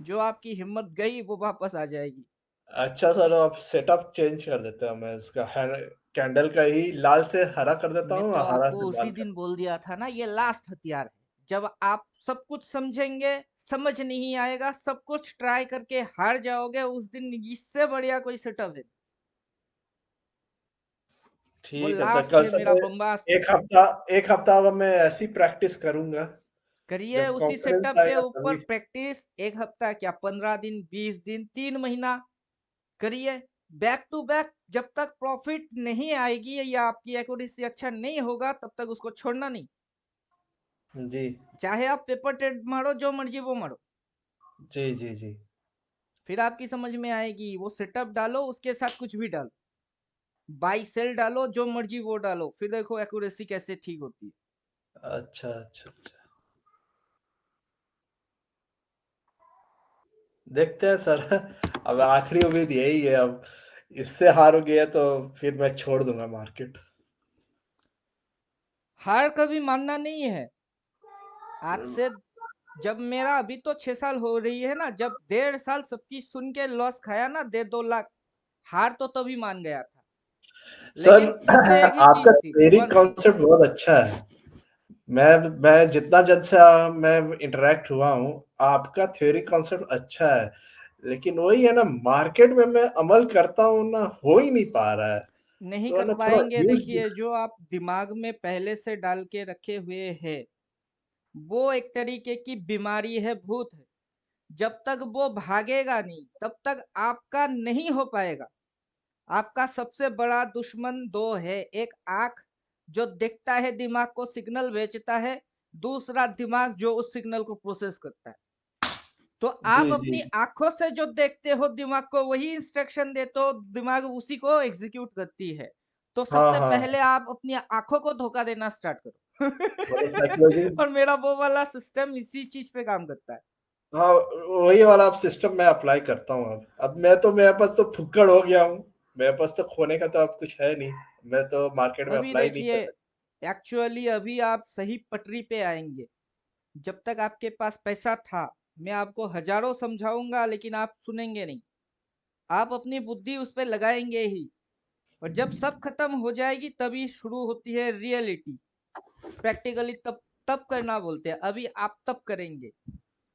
जो आपकी हिम्मत गई वो वापस आ जाएगी। अच्छा सर, अब सेटअप चेंज कर देते हैं, मैं उसका कैंडल का ही लाल से हरा कर देता मैं हूँ तो और हरा आपको से उसी लाल कर। दिन बोल दिया था ना, ये लास्ट हथियार है। जब आप सब कुछ समझेंगे, समझ नहीं आएगा, सब कुछ ट्राई करके हार जाओगे, उस दिन इससे बढ़िया कोई सेटअप है। वो ठीक है सर, लास्ट कल है से मेरा मैं बम्बास्ट। एक हफ्ता अब मैं ऐसी प्रैक्टिस करूंगा। करिए जब उसी कॉन्फिडेंस सेटअप के आएगा ऊपर तभी। प्रैक्टिस। एक हफ्ता क्या, 15 दिन, 20 दिन, 3 महीना करिए, बैक टू बैक। जब तक प्रॉफिट नहीं आएगी या आपकी एक्यूरेसी अच्छा नहीं होगा, तब तक उसको छोड़ना नहीं। जी चाहे आप पेपर ट्रेड मारो, जो मर्जी वो मारो, जी जी जी। फिर आपकी समझ में आएगी। वो सेटअप डालो, उसके साथ कुछ भी डालो, बाई सेल डालो, जो मर्जी वो डालो, फिर देखो एक्यूरेसी कैसे ठीक होती है। अच्छा अच्छा अच्छा। देखते हैं सर। अब आखिरी उम्मीद यही है अब। इससे हार गया तो फिर मैं छोड़ दूंगा मार्केट। हार कभी मानना नहीं है। आज से, जब मेरा अभी तो 6 साल हो रही है ना, जब 1.5 साल सबकी सुन के लॉस खाया ना, 1.5-2 लाख, हार तो तभी मान गया था। सर, लेकिन इसमें एक ही आपका चीज थी, थ्योरी वन थिंग। कॉन्सेप्ट बहुत अच्छा है। मैं जितना जन से मैं इंटरेक्ट हुआ हूँ, आपका थ्योरी कॉन्सेप्ट अच्छा है। लेकिन वही है ना, मार्केट में मैं अमल करता हूँ ना, हो ही नहीं पा रहा है। नहीं तो कर ना थोड़ा पाएंगे। ह्यूज। देखिए, जो आप दिमाग में पहले से डाल के रखे हुए हैं, वो एक तरीके की बीमारी है, भूत है। जब तक वो भागेगा नहीं, तब तक आपका नहीं हो पाएगा। आपका सबसे बड़ा दुश्मन दो है। एक आंख, जो देखता है, दिमाग को सिग्नल भेजता है। दूसरा दिमाग, जो उस सिग्नल को प्रोसेस करता है। तो जी आप जी अपनी जी। आंखों से जो देखते हो, दिमाग को वही इंस्ट्रक्शन देते हो, दिमाग उसी को एग्जीक्यूट करती है। तो हाँ सबसे हाँ। पहले आप अपनी आंखों को धोखा देना स्टार्ट मतलब करो। साइकोलॉजी। और मेरा वो वाला सिस्टम इसी चीज पे काम करता है। हाँ, वही वाला आप सिस्टम मैं अप्लाई करता हूँ। अब मैं तो, मेरे पास तो फुक्कड़ हो गया हूँ। मेरे पास तो खोने का तो अब कुछ है नहीं। मैं तो मार्केट में अभी अप्लाई नहीं देखिए, कर सकता। एक्चुअली अभी आप सही पटरी पे आएंगे। जब तक आपके पास पैसा था, मैं आपको हजारों समझाऊंगा, लेकिन आप सुनेंगे नहीं। आप अपनी बुद्धि उस पर लगाएंगे ही, और जब सब खत्म हो जाएगी तभी शुरू होती है रियलिटी। प्रैक्टिकली तब तब करना बोलते हैं। अभी आप तब करेंगे।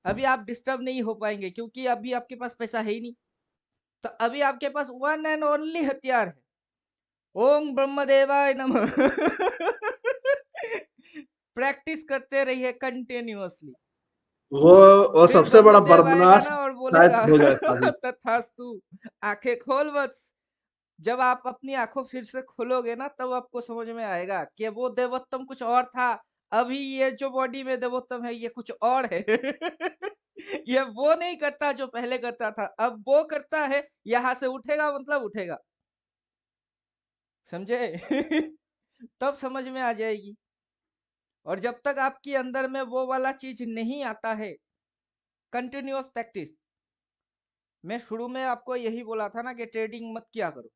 अभी आप डिस्टर्ब नहीं हो पाएंगे, क्योंकि अभी आपके पास पैसा है ही नहीं। तो अभी आपके पास वन एंड ओनली हथियार है, ओम ब्रह्मदेवाय नमः। प्रैक्टिस करते रहिए कंटिन्यूअसली। वो फिर सबसे बड़ा ब्रह्मदेव आएगा बर्मनाश। ना और शायद बोलेगा हो जाए साबित। तथास्तु, आंखें खोल बस। जब आप अपनी आंखों फिर से खोलोगे ना, तब आपको समझ में आएगा कि वो देवोत्तम कुछ और था। अभी ये जो बॉडी में देवोत्तम है, ये कुछ और है। ये वो नहीं करता जो पहले करता था, अब वो करता है। यहाँ से उठेगा मतलब उठेगा, समझे? तब समझ में आ जाएगी। और जब तक आपके अंदर में वो वाला चीज नहीं आता है, कंटिन्यूअस प्रैक्टिस। मैं शुरू में आपको यही बोला था ना कि ट्रेडिंग मत किया करो,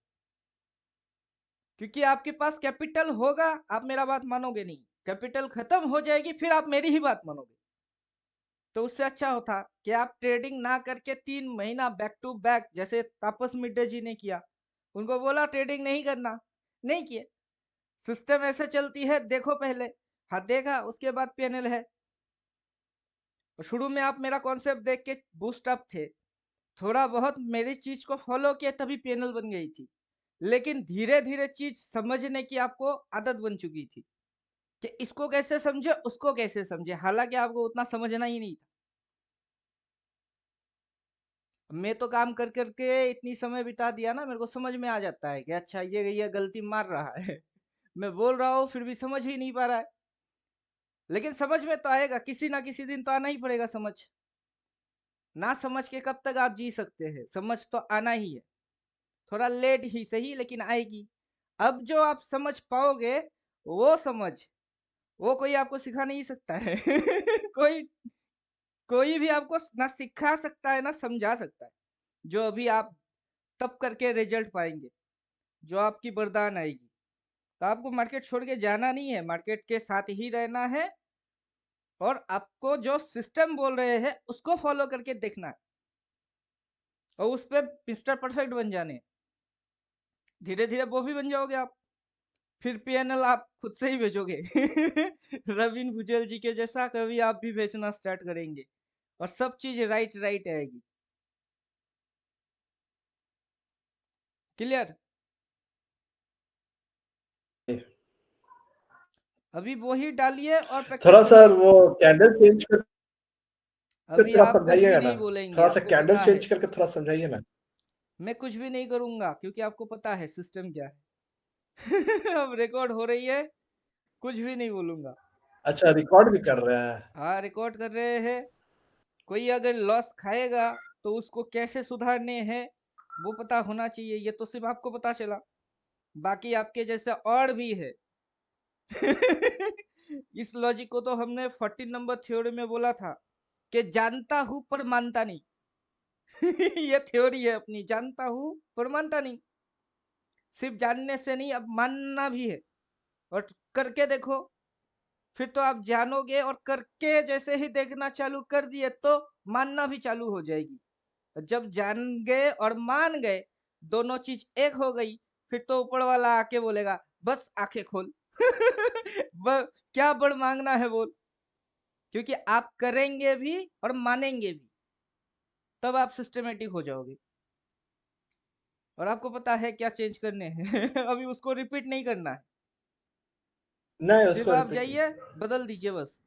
क्योंकि आपके पास कैपिटल होगा, आप मेरा बात मानोगे नहीं। कैपिटल खत्म हो जाएगी, फिर आप मेरी ही बात मानोगे। तो उससे अच्छा होता कि आप ट्रेडिंग ना करके 3 महीना बैक टू बैक, जैसे तापस मिड्डे जी ने किया। उनको बोला ट्रेडिंग नहीं करना, नहीं किए। सिस्टम ऐसे चलती है, देखो पहले। हाँ देखा, उसके बाद पीएनएल है। शुरू में आप मेरा कॉन्सेप्ट देख के बूस्ट अप थे, थोड़ा बहुत मेरी चीज को फॉलो किया, तभी पीएनएल बन गई थी। लेकिन धीरे धीरे चीज समझने की आपको आदत बन चुकी थी कि इसको कैसे समझे, उसको कैसे समझे, हालांकि आपको उतना समझना ही नहीं था। मैं तो काम कर करके इतनी समय बिता दिया ना, मेरे को समझ में आ जाता है कि अच्छा ये गलती मार रहा है। मैं बोल रहा हूँ फिर भी समझ ही नहीं पा रहा है। लेकिन समझ में तो आएगा, किसी ना किसी दिन तो आना ही पड़ेगा समझ। ना समझ के कब तक आप जी सकते हैं, समझ तो आना ही है। थोड़ा लेट ही सही, लेकिन आएगी। अब जो आप समझ पाओगे, वो समझ, वो कोई आपको सिखा नहीं सकता है। कोई कोई भी आपको ना सिखा सकता है ना समझा सकता है। जो अभी आप तब करके रिजल्ट पाएंगे, जो आपकी वरदान आएगी। तो आपको मार्केट छोड़ के जाना नहीं है, मार्केट के साथ ही रहना है। और आपको जो सिस्टम बोल रहे हैं उसको फॉलो करके देखना है, और उस पर मिस्टर परफेक्ट बन जाने हैं। धीरे धीरे वो भी बन जाओगे आप। फिर पीएनएल आप खुद से ही भेजोगे। रवीन भुजेल जी के जैसा कभी आप भी बेचना स्टार्ट करेंगे, और सब चीज राइट राइट आएगी। क्लियर? अभी वही डालिए और थोड़ा प्रैक्टिस सा कीजिए। वो कैंडल चेंज करके अभी थोड़ा आप कुछ भी समझाइएगा ना। नहीं बोलेंगे, थोड़ा सा आपको कैंडल पता है। चेंज करके थोड़ा समझाइए ना। मैं कुछ भी नहीं करूंगा, क्योंकि आपको पता है सिस्टम क्या है। अब रिकॉर्ड हो रही है, कुछ भी नहीं बोलूंगा। अच्छा, रिकॉर्ड भी कर रहे हैं? हाँ, रिकॉर्ड कर रहे हैं। कोई अगर लॉस खाएगा तो उसको कैसे सुधारने हैं, वो पता होना चाहिए। ये तो सिर्फ आपको पता चला, बाकी आपके जैसे और भी है। इस लॉजिक को तो हमने 14 नंबर थ्योरी में बोला था कि जानता हूं पर मानता नहीं। ये थ्योरी है अपनी, जानता हूं पर मानता नहीं। सिर्फ जानने से नहीं, अब मानना भी है। और करके देखो, फिर तो आप जानोगे। और करके जैसे ही देखना चालू कर दिए तो मानना भी चालू हो जाएगी। जब जान गए और मान गए, दोनों चीज एक हो गई, फिर तो ऊपर वाला आके बोलेगा बस आंखें खोल। क्या बड़ मांगना है बोल। क्योंकि आप करेंगे भी और मानेंगे भी, तब आप सिस्टमेटिक हो जाओगे। और आपको पता है क्या चेंज करने हैं। अभी उसको रिपीट नहीं करना है, नहीं, सिर्फ उसको आप रिपीट नहीं जाइए करना। बदल दीजिए बस।